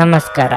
ನಮಸ್ಕಾರ.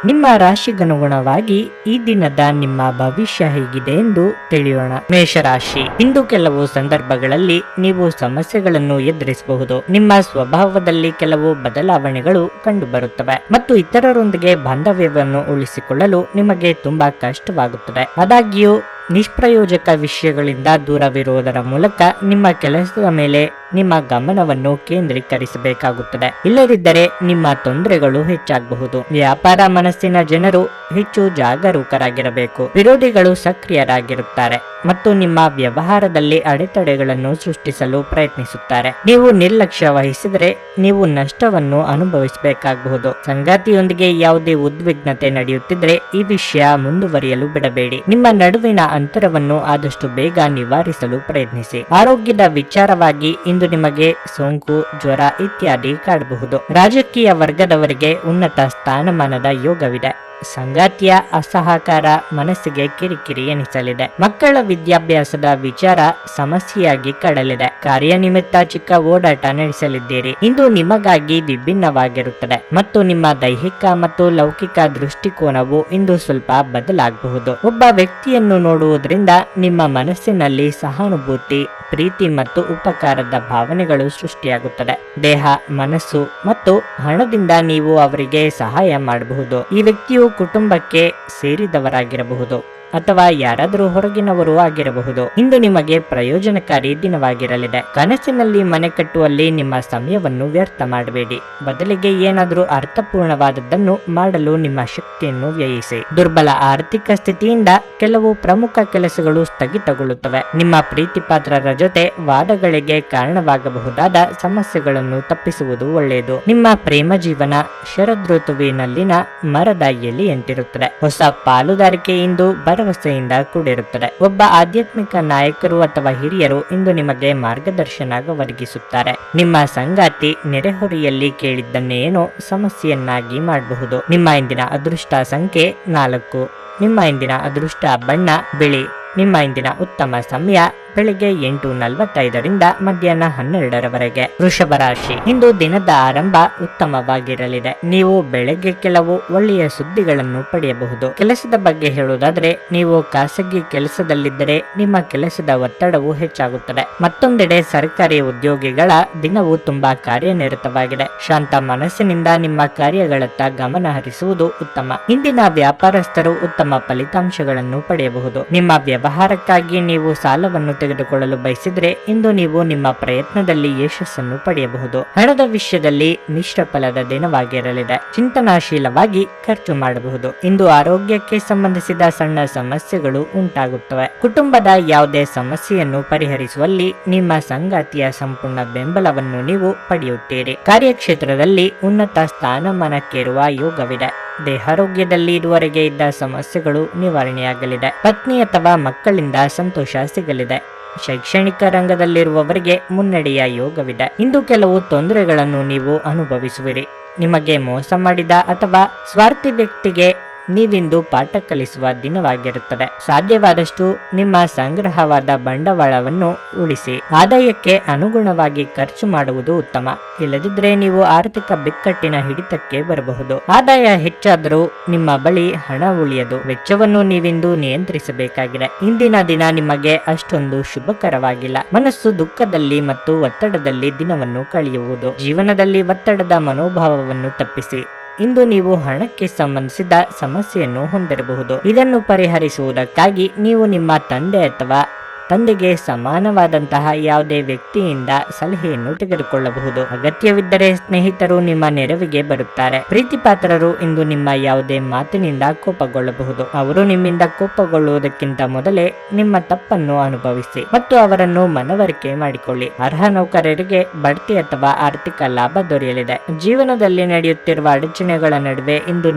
ನಿಮ್ಮ ರಾಶಿಗನುಗುಣವಾಗಿ ಈ ದಿನದ ನಿಮ್ಮ ಭವಿಷ್ಯ ಹೇಗಿದೆ ಎಂದು ತಿಳಿಯೋಣ. ಮೇಷರಾಶಿ. ಇಂದು ಕೆಲವು ಸಂದರ್ಭಗಳಲ್ಲಿ ನೀವು ಸಮಸ್ಯೆಗಳನ್ನು ಎದುರಿಸಬಹುದು. ನಿಮ್ಮ ಸ್ವಭಾವದಲ್ಲಿ ಕೆಲವು ಬದಲಾವಣೆಗಳು ಕಂಡುಬರುತ್ತವೆ ಮತ್ತು ಇತರರೊಂದಿಗೆ ಬಾಂಧವ್ಯವನ್ನು ಉಳಿಸಿಕೊಳ್ಳಲು ನಿಮಗೆ ತುಂಬಾ ಕಷ್ಟವಾಗುತ್ತದೆ. ಆದಾಗ್ಯೂ ನಿಷ್ಪ್ರಯೋಜಕ ವಿಷಯಗಳಿಂದ ದೂರವಿರುವುದರ ಮೂಲಕ ನಿಮ್ಮ ಕೆಲಸದ ಮೇಲೆ ನಿಮ್ಮ ಗಮನವನ್ನು ಕೇಂದ್ರೀಕರಿಸಬೇಕಾಗುತ್ತದೆ. ಇಲ್ಲದಿದ್ದರೆ ನಿಮ್ಮ ತೊಂದರೆಗಳು ಹೆಚ್ಚಾಗಬಹುದು. ವ್ಯಾಪಾರ ಮನಸ್ಸಿನ ಜನರು ಹೆಚ್ಚು ಜಾಗರೂಕರಾಗಿರಬೇಕು. ವಿರೋಧಿಗಳು ಸಕ್ರಿಯರಾಗಿರುತ್ತಾರೆ ಮತ್ತು ನಿಮ್ಮ ವ್ಯವಹಾರದಲ್ಲಿ ಅಡೆತಡೆಗಳನ್ನು ಸೃಷ್ಟಿಸಲು ಪ್ರಯತ್ನಿಸುತ್ತಾರೆ. ನೀವು ನಿರ್ಲಕ್ಷ್ಯ ವಹಿಸಿದರೆ ನೀವು ನಷ್ಟವನ್ನು ಅನುಭವಿಸಬೇಕಾಗಬಹುದು. ಸಂಗಾತಿಯೊಂದಿಗೆ ಯಾವುದೇ ಉದ್ವಿಗ್ನತೆ ನಡೆಯುತ್ತಿದ್ದರೆ ಈ ವಿಷಯ ಮುಂದುವರಿಯಲು ಬಿಡಬೇಡಿ. ನಿಮ್ಮ ನಡುವಿನ ಅಂತರವನ್ನು ಆದಷ್ಟು ಬೇಗ ನಿವಾರಿಸಲು ಪ್ರಯತ್ನಿಸಿ. ಆರೋಗ್ಯದ ವಿಚಾರವಾಗಿ ಇಂದು ನಿಮಗೆ ಸೋಂಕು, ಜ್ವರ ಇತ್ಯಾದಿ ಕಾಡಬಹುದು. ರಾಜಕೀಯ ವರ್ಗದವರಿಗೆ ಉನ್ನತ ಸ್ಥಾನಮಾನದ ಯೋಗವಿದೆ. ಸಂಗಾತಿಯ ಅಸಹಕಾರ ಮನಸ್ಸಿಗೆ ಕಿರಿಕಿರಿ ಎನಿಸಲಿದೆ. ಮಕ್ಕಳ ವಿದ್ಯಾಭ್ಯಾಸದ ವಿಚಾರ ಸಮಸ್ಯೆಯಾಗಿ ಕಾಡಲಿದೆ. ಕಾರ್ಯನಿಮಿತ್ತ ಚಿಕ್ಕ ಓಡಾಟ ನಡೆಸಲಿದ್ದೀರಿ. ಇಂದು ನಿಮಗಾಗಿ ವಿಭಿನ್ನವಾಗಿರುತ್ತದೆ ಮತ್ತು ನಿಮ್ಮ ದೈಹಿಕ ಮತ್ತು ಲೌಕಿಕ ದೃಷ್ಟಿಕೋನವು ಇಂದು ಸ್ವಲ್ಪ ಬದಲಾಗಬಹುದು. ಒಬ್ಬ ವ್ಯಕ್ತಿಯನ್ನು ನೋಡುವುದರಿಂದ ನಿಮ್ಮ ಮನಸ್ಸಿನಲ್ಲಿ ಸಹಾನುಭೂತಿ, ಪ್ರೀತಿ ಮತ್ತು ಉಪಕಾರದ ಭಾವನೆಗಳು ಸೃಷ್ಟಿಯಾಗುತ್ತದೆ. ದೇಹ, ಮನಸ್ಸು ಮತ್ತು ಹಣದಿಂದ ನೀವು ಅವರಿಗೆ ಸಹಾಯ ಮಾಡಬಹುದು. ಈ ವ್ಯಕ್ತಿಯು ಕುಟುಂಬಕ್ಕೆ ಸೇರಿದವರಾಗಿರಬಹುದು ಅಥವಾ ಯಾರಾದರೂ ಹೊರಗಿನವರು ಆಗಿರಬಹುದು. ಇಂದು ನಿಮಗೆ ಪ್ರಯೋಜನಕಾರಿ ದಿನವಾಗಿರಲಿದೆ. ಕನಸಿನಲ್ಲಿ ಮನೆ ಕಟ್ಟುವಲ್ಲಿ ನಿಮ್ಮ ಸಮಯವನ್ನು ವ್ಯರ್ಥ ಮಾಡಬೇಡಿ. ಬದಲಿಗೆ ಏನಾದರೂ ಅರ್ಥಪೂರ್ಣವಾದದ್ದನ್ನು ಮಾಡಲು ನಿಮ್ಮ ಶಕ್ತಿಯನ್ನು ವ್ಯಯಿಸಿ. ದುರ್ಬಲ ಆರ್ಥಿಕ ಸ್ಥಿತಿಯಿಂದ ಕೆಲವು ಪ್ರಮುಖ ಕೆಲಸಗಳು ಸ್ಥಗಿತಗೊಳ್ಳುತ್ತವೆ. ನಿಮ್ಮ ಪ್ರೀತಿ ಪಾತ್ರರ ಜೊತೆ ವಾದಗಳಿಗೆ ಕಾರಣವಾಗಬಹುದಾದ ಸಮಸ್ಯೆಗಳನ್ನು ತಪ್ಪಿಸುವುದು ಒಳ್ಳೆಯದು. ನಿಮ್ಮ ಪ್ರೇಮ ಜೀವನ ಶರದೃತುವಿನಲ್ಲಿನ ಮರದ ಎಲೆಯಂತಿರುತ್ತದೆ. ಹೊಸ ಪಾಲುದಾರಿಕೆ ಇಂದು ಭರವಸೆಯಿಂದ ಕೂಡಿರುತ್ತದೆ. ಒಬ್ಬ ಆಧ್ಯಾತ್ಮಿಕ ನಾಯಕರು ಅಥವಾ ಹಿರಿಯರು ಇಂದು ನಿಮಗೆ ಮಾರ್ಗದರ್ಶನ ಒದಗಿಸುತ್ತಾರೆ. ನಿಮ್ಮ ಸಂಗಾತಿ ನೆರೆಹೊರೆಯಲ್ಲಿ ಕೇಳಿದ್ದನ್ನೇನೋ ಸಮಸ್ಯೆಯನ್ನಾಗಿ ಮಾಡಬಹುದು. ನಿಮ್ಮ ಇಂದಿನ ಅದೃಷ್ಟ ಸಂಖ್ಯೆ 4. ನಿಮ್ಮ ಇಂದಿನ ಅದೃಷ್ಟ ಬಣ್ಣ ಬಿಳಿ. ನಿಮ್ಮ ಇಂದಿನ ಉತ್ತಮ ಸಮಯ ಬೆಳಿಗ್ಗೆ 8:45ರಿಂದ ಮಧ್ಯಾಹ್ನ 12ರವರೆಗೆ. ವೃಷಭ ರಾಶಿ. ಇಂದು ದಿನದ ಆರಂಭ ಉತ್ತಮವಾಗಿರಲಿದೆ. ನೀವು ಬೆಳಗ್ಗೆ ಕೆಲವು ಒಳ್ಳೆಯ ಸುದ್ದಿಗಳನ್ನು ಪಡೆಯಬಹುದು. ಕೆಲಸದ ಬಗ್ಗೆ ಹೇಳುವುದಾದರೆ, ನೀವು ಖಾಸಗಿ ಕೆಲಸದಲ್ಲಿದ್ದರೆ ನಿಮ್ಮ ಕೆಲಸದ ಒತ್ತಡವು ಹೆಚ್ಚಾಗುತ್ತದೆ. ಮತ್ತೊಂದೆಡೆ ಸರ್ಕಾರಿ ಉದ್ಯೋಗಿಗಳ ದಿನವು ತುಂಬಾ ಕಾರ್ಯನಿರತವಾಗಿದೆ. ಶಾಂತ ಮನಸ್ಸಿನಿಂದ ನಿಮ್ಮ ಕಾರ್ಯಗಳತ್ತ ಗಮನ ಹರಿಸುವುದು ಉತ್ತಮ. ಇಂದಿನ ವ್ಯಾಪಾರಸ್ಥರು ಉತ್ತಮ ಫಲಿತಾಂಶಗಳನ್ನು ಪಡೆಯಬಹುದು. ನಿಮ್ಮ ವ್ಯವಹಾರಕ್ಕಾಗಿ ನೀವು ಸಾಲವನ್ನು ತೆಗೆದುಕೊಳ್ಳಲು ಬಯಸಿದ್ರೆ ಇಂದು ನೀವು ನಿಮ್ಮ ಪ್ರಯತ್ನದಲ್ಲಿ ಯಶಸ್ಸನ್ನು ಪಡೆಯಬಹುದು. ಹಣದ ವಿಷಯದಲ್ಲಿ ಮಿಶ್ರ ಫಲದ ದಿನವಾಗಿರಲಿದೆ. ಚಿಂತನಾಶೀಲವಾಗಿ ಖರ್ಚು ಮಾಡಬಹುದು. ಇಂದು ಆರೋಗ್ಯಕ್ಕೆ ಸಂಬಂಧಿಸಿದ ಸಣ್ಣ ಸಮಸ್ಯೆಗಳು ಉಂಟಾಗುತ್ತವೆ. ಕುಟುಂಬದ ಯಾವುದೇ ಸಮಸ್ಯೆಯನ್ನು ಪರಿಹರಿಸುವಲ್ಲಿ ನಿಮ್ಮ ಸಂಗಾತಿಯ ಸಂಪೂರ್ಣ ಬೆಂಬಲವನ್ನು ನೀವು ಪಡೆಯುತ್ತೀರಿ. ಕಾರ್ಯಕ್ಷೇತ್ರದಲ್ಲಿ ಉನ್ನತ ಸ್ಥಾನಮಾನಕ್ಕೇರುವ ಯೋಗವಿದೆ. ದೇಹಾರೋಗ್ಯದಲ್ಲಿ ಇದುವರೆಗೆ ಇದ್ದ ಸಮಸ್ಯೆಗಳು ನಿವಾರಣೆಯಾಗಲಿದೆ. ಪತ್ನಿ ಅಥವಾ ಮಕ್ಕಳಿಂದ ಸಂತೋಷ ಸಿಗಲಿದೆ. ಶೈಕ್ಷಣಿಕ ರಂಗದಲ್ಲಿರುವವರಿಗೆ ಮುನ್ನಡೆಯ ಯೋಗವಿದೆ. ಇಂದು ಕೆಲವು ತೊಂದರೆಗಳನ್ನು ನೀವು ಅನುಭವಿಸುವಿರಿ. ನಿಮಗೆ ಮೋಸ ಮಾಡಿದ ಅಥವಾ ಸ್ವಾರ್ಥಿ ವ್ಯಕ್ತಿಗೆ ನೀವಿಂದು ಪಾಠ ಕಲಿಸುವ ದಿನವಾಗಿರುತ್ತದೆ. ಸಾಧ್ಯವಾದಷ್ಟು ನಿಮ್ಮ ಸಂಗ್ರಹವಾದ ಬಂಡವಾಳವನ್ನು ಉಳಿಸಿ. ಆದಾಯಕ್ಕೆ ಅನುಗುಣವಾಗಿ ಖರ್ಚು ಮಾಡುವುದು ಉತ್ತಮ. ಇಲ್ಲದಿದ್ದರೆ ನೀವು ಆರ್ಥಿಕ ಬಿಕ್ಕಟ್ಟಿನ ಹಿಡಿತಕ್ಕೆ ಬರಬಹುದು. ಆದಾಯ ಹೆಚ್ಚಾದರೂ ನಿಮ್ಮ ಬಳಿ ಹಣ ಉಳಿಯದು. ವೆಚ್ಚವನ್ನು ನೀವಿಂದು ನಿಯಂತ್ರಿಸಬೇಕಾಗಿದೆ. ಇಂದಿನ ದಿನ ನಿಮಗೆ ಅಷ್ಟೊಂದು ಶುಭಕರವಾಗಿಲ್ಲ. ಮನಸ್ಸು ದುಃಖದಲ್ಲಿ ಮತ್ತು ಒತ್ತಡದಲ್ಲಿ ದಿನವನ್ನು ಕಳೆಯುವುದು. ಜೀವನದಲ್ಲಿ ಒತ್ತಡದ ಮನೋಭಾವವನ್ನು ತಪ್ಪಿಸಿ. ಇಂದು ನೀವು ಹಣಕ್ಕೆ ಸಂಬಂಧಿಸಿದ ಸಮಸ್ಯೆಯನ್ನು ಹೊಂದಿರಬಹುದು. ಇದನ್ನು ಪರಿಹರಿಸುವುದಕ್ಕಾಗಿ ನೀವು ನಿಮ್ಮ ತಂದೆ ಅಥವಾ ತಂದೆಗೆ ಸಮಾನವಾದಂತಹ ಯಾವುದೇ ವ್ಯಕ್ತಿಯಿಂದ ಸಲಹೆಯನ್ನು ತೆಗೆದುಕೊಳ್ಳಬಹುದು. ಅಗತ್ಯವಿದ್ದರೆ ಸ್ನೇಹಿತರು ನಿಮ್ಮ ನೆರವಿಗೆ ಬರುತ್ತಾರೆ. ಪ್ರೀತಿ ಪಾತ್ರರು ಇಂದು ನಿಮ್ಮ ಯಾವುದೇ ಮಾತಿನಿಂದ ಕೋಪಗೊಳ್ಳಬಹುದು. ಅವರು ನಿಮ್ಮಿಂದ ಕೋಪಗೊಳ್ಳುವುದಕ್ಕಿಂತ ಮೊದಲೇ ನಿಮ್ಮ ತಪ್ಪನ್ನು ಅನುಭವಿಸಿ ಮತ್ತು ಅವರನ್ನು ಮನವರಿಕೆ ಮಾಡಿಕೊಳ್ಳಿ. ಅರ್ಹ ನೌಕರರಿಗೆ ಬಡ್ತಿ ಅಥವಾ ಆರ್ಥಿಕ ಲಾಭ ದೊರೆಯಲಿದೆ. ಜೀವನದಲ್ಲಿ ನಡೆಯುತ್ತಿರುವ ಅಡಚಣೆಗಳ ನಡುವೆ ಇಂದು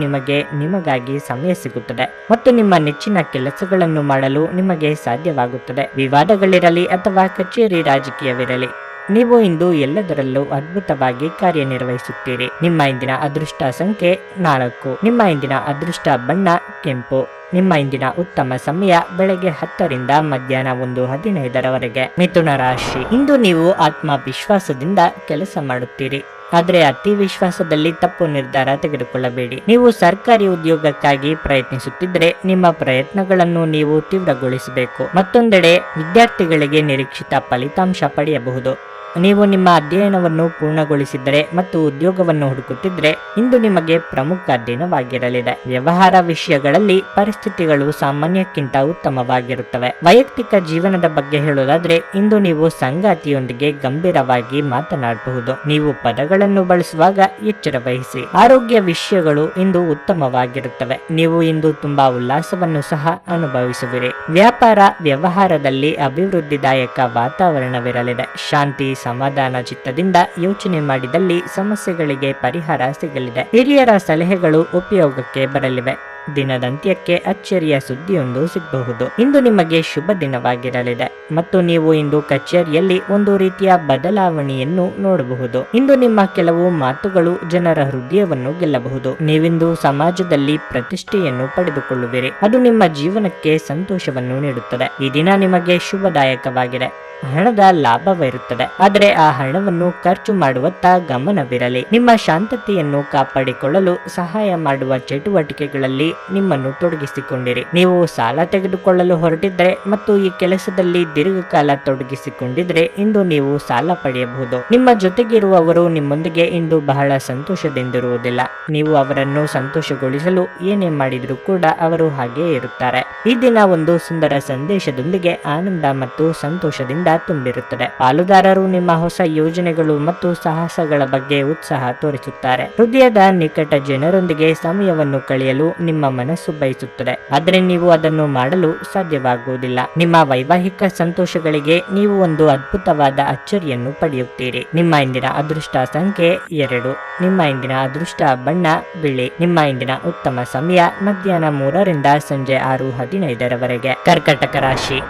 ನಿಮಗಾಗಿ ಸಮಯ ಸಿಗುತ್ತದೆ ಮತ್ತು ನಿಮ್ಮ ನೆಚ್ಚಿನ ಕೆಲಸಗಳನ್ನು ಮಾಡಲು ನಿಮಗೆ ಸಾಧ್ಯವಾಗುತ್ತದೆ. ವಿವಾದಗಳಿರಲಿ ಅಥವಾ ಕಚೇರಿ ರಾಜಕೀಯವಿರಲಿ, ನೀವು ಇಂದು ಎಲ್ಲದರಲ್ಲೂ ಅದ್ಭುತವಾಗಿ ಕಾರ್ಯನಿರ್ವಹಿಸುತ್ತೀರಿ. ನಿಮ್ಮ ಇಂದಿನ ಅದೃಷ್ಟ ಸಂಖ್ಯೆ 4. ನಿಮ್ಮ ಇಂದಿನ ಅದೃಷ್ಟ ಬಣ್ಣ ಕೆಂಪು. ನಿಮ್ಮ ಇಂದಿನ ಉತ್ತಮ ಸಮಯ ಬೆಳಗ್ಗೆ 10ರಿಂದ ಮಧ್ಯಾಹ್ನ 1:15ರವರೆಗೆ. ಮಿಥುನ ರಾಶಿ. ಇಂದು ನೀವು ಆತ್ಮವಿಶ್ವಾಸದಿಂದ ಕೆಲಸ ಮಾಡುತ್ತೀರಿ. ಆದ್ರೆ ಅತಿ ವಿಶ್ವಾಸದಲ್ಲಿ ತಪ್ಪು ನಿರ್ಧಾರ ತೆಗೆದುಕೊಳ್ಳಬೇಡಿ. ನೀವು ಸರ್ಕಾರಿ ಉದ್ಯೋಗಕ್ಕಾಗಿ ಪ್ರಯತ್ನಿಸುತ್ತಿದ್ರೆ ನಿಮ್ಮ ಪ್ರಯತ್ನಗಳನ್ನು ನೀವು ತೀವ್ರಗೊಳಿಸಬೇಕು. ಮತ್ತೊಂದೆಡೆ ವಿದ್ಯಾರ್ಥಿಗಳಿಗೆ ನಿರೀಕ್ಷಿತ ಫಲಿತಾಂಶ ಪಡೆಯಬಹುದು. ನೀವು ನಿಮ್ಮ ಅಧ್ಯಯನವನ್ನು ಪೂರ್ಣಗೊಳಿಸಿದರೆ ಮತ್ತು ಉದ್ಯೋಗವನ್ನು ಹುಡುಕುತ್ತಿದ್ರೆ ಇಂದು ನಿಮಗೆ ಪ್ರಮುಖ ದಿನವಾಗಿರಲಿದೆ. ವ್ಯವಹಾರ ವಿಷಯಗಳಲ್ಲಿ ಪರಿಸ್ಥಿತಿಗಳು ಸಾಮಾನ್ಯಕ್ಕಿಂತ ಉತ್ತಮವಾಗಿರುತ್ತವೆ. ವೈಯಕ್ತಿಕ ಜೀವನದ ಬಗ್ಗೆ ಹೇಳೋದಾದ್ರೆ ಇಂದು ನೀವು ಸಂಗಾತಿಯೊಂದಿಗೆ ಗಂಭೀರವಾಗಿ ಮಾತನಾಡಬಹುದು. ನೀವು ಪದಗಳನ್ನು ಬಳಸುವಾಗ ಎಚ್ಚರ ವಹಿಸಿ. ಆರೋಗ್ಯ ವಿಷಯಗಳು ಇಂದು ಉತ್ತಮವಾಗಿರುತ್ತವೆ. ನೀವು ಇಂದು ತುಂಬಾ ಉಲ್ಲಾಸವನ್ನು ಸಹ ಅನುಭವಿಸುವಿರಿ. ವ್ಯಾಪಾರ ವ್ಯವಹಾರದಲ್ಲಿ ಅಭಿವೃದ್ಧಿದಾಯಕ ವಾತಾವರಣವಿರಲಿದೆ. ಶಾಂತಿ ಸಮಾಧಾನ ಚಿತ್ತದಿಂದ ಯೋಚನೆ ಮಾಡಿದಲ್ಲಿ ಸಮಸ್ಯೆಗಳಿಗೆ ಪರಿಹಾರ ಸಿಗಲಿದೆ. ಹಿರಿಯರ ಸಲಹೆಗಳು ಉಪಯೋಗಕ್ಕೆ ಬರಲಿವೆ. ದಿನದಂತ್ಯಕ್ಕೆ ಅಚ್ಚರಿಯ ಸುದ್ದಿಯೊಂದು ಸಿಗಬಹುದು. ಇಂದು ನಿಮಗೆ ಶುಭ ದಿನವಾಗಿರಲಿದೆ ಮತ್ತು ನೀವು ಇಂದು ಕಚೇರಿಯಲ್ಲಿ ಒಂದು ರೀತಿಯ ಬದಲಾವಣೆಯನ್ನು ನೋಡಬಹುದು. ಇಂದು ನಿಮ್ಮ ಕೆಲವು ಮಾತುಗಳು ಜನರ ಹೃದಯವನ್ನು ಗೆಲ್ಲಬಹುದು. ನೀವಿಂದು ಸಮಾಜದಲ್ಲಿ ಪ್ರತಿಷ್ಠೆಯನ್ನು ಪಡೆದುಕೊಳ್ಳುವಿರಿ. ಅದು ನಿಮ್ಮ ಜೀವನಕ್ಕೆ ಸಂತೋಷವನ್ನು ನೀಡುತ್ತದೆ. ಈ ದಿನ ನಿಮಗೆ ಶುಭದಾಯಕವಾಗಿದೆ. ಹಣದ ಲಾಭವಿರುತ್ತದೆ, ಆದರೆ ಆ ಹಣವನ್ನು ಖರ್ಚು ಮಾಡುವತ್ತ ಗಮನವಿರಲಿ. ನಿಮ್ಮ ಶಾಂತತೆಯನ್ನು ಕಾಪಾಡಿಕೊಳ್ಳಲು ಸಹಾಯ ಮಾಡುವ ಚಟುವಟಿಕೆಗಳಲ್ಲಿ ನಿಮ್ಮನ್ನು ತೊಡಗಿಸಿಕೊಂಡಿರಿ. ನೀವು ಸಾಲ ತೆಗೆದುಕೊಳ್ಳಲು ಹೊರಟಿದ್ರೆ ಮತ್ತು ಈ ಕೆಲಸದಲ್ಲಿ ದೀರ್ಘಕಾಲ ತೊಡಗಿಸಿಕೊಂಡಿದ್ರೆ ಇಂದು ನೀವು ಸಾಲ ಪಡೆಯಬಹುದು. ನಿಮ್ಮ ಜೊತೆಗಿರುವವರು ನಿಮ್ಮೊಂದಿಗೆ ಇಂದು ಬಹಳ ಸಂತೋಷದಿಂದಿರುವುದಿಲ್ಲ. ನೀವು ಅವರನ್ನು ಸಂತೋಷಗೊಳಿಸಲು ಏನೇ ಮಾಡಿದ್ರೂ ಕೂಡ ಅವರು ಹಾಗೇ ಇರುತ್ತಾರೆ. ಈ ದಿನ ಒಂದು ಸುಂದರ ಸಂದೇಶದೊಂದಿಗೆ ಆನಂದ ಮತ್ತು ಸಂತೋಷದಿಂದ ತುಂಬಿರುತ್ತದೆ. ಪಾಲುದಾರರು ನಿಮ್ಮ ಹೊಸ ಯೋಜನೆಗಳು ಮತ್ತು ಸಾಹಸಗಳ ಬಗ್ಗೆ ಉತ್ಸಾಹ ತೋರಿಸುತ್ತಾರೆ. ಹೃದಯದ ನಿಕಟ ಜನರೊಂದಿಗೆ ಸಮಯವನ್ನು ಕಳೆಯಲು ನಿಮ್ಮ ಮನಸ್ಸು ಬಯಸುತ್ತದೆ, ಆದರೆ ನೀವು ಅದನ್ನು ಮಾಡಲು ಸಾಧ್ಯವಾಗುವುದಿಲ್ಲ. ನಿಮ್ಮ ವೈವಾಹಿಕ ಸಂತೋಷಗಳಿಗೆ ನೀವು ಒಂದು ಅದ್ಭುತವಾದ ಅಚ್ಚರಿಯನ್ನು ಪಡೆಯುತ್ತೀರಿ. ನಿಮ್ಮ ಇಂದಿನ ಅದೃಷ್ಟ ಸಂಖ್ಯೆ 2. ನಿಮ್ಮ ಇಂದಿನ ಅದೃಷ್ಟ ಬಣ್ಣ ಬಿಳಿ. ನಿಮ್ಮ ಇಂದಿನ ಉತ್ತಮ ಸಮಯ ಮಧ್ಯಾಹ್ನ 3 ರಿಂದ ಸಂಜೆ 6:15 ಕರ್ಕಟಕ ರಾಶಿ.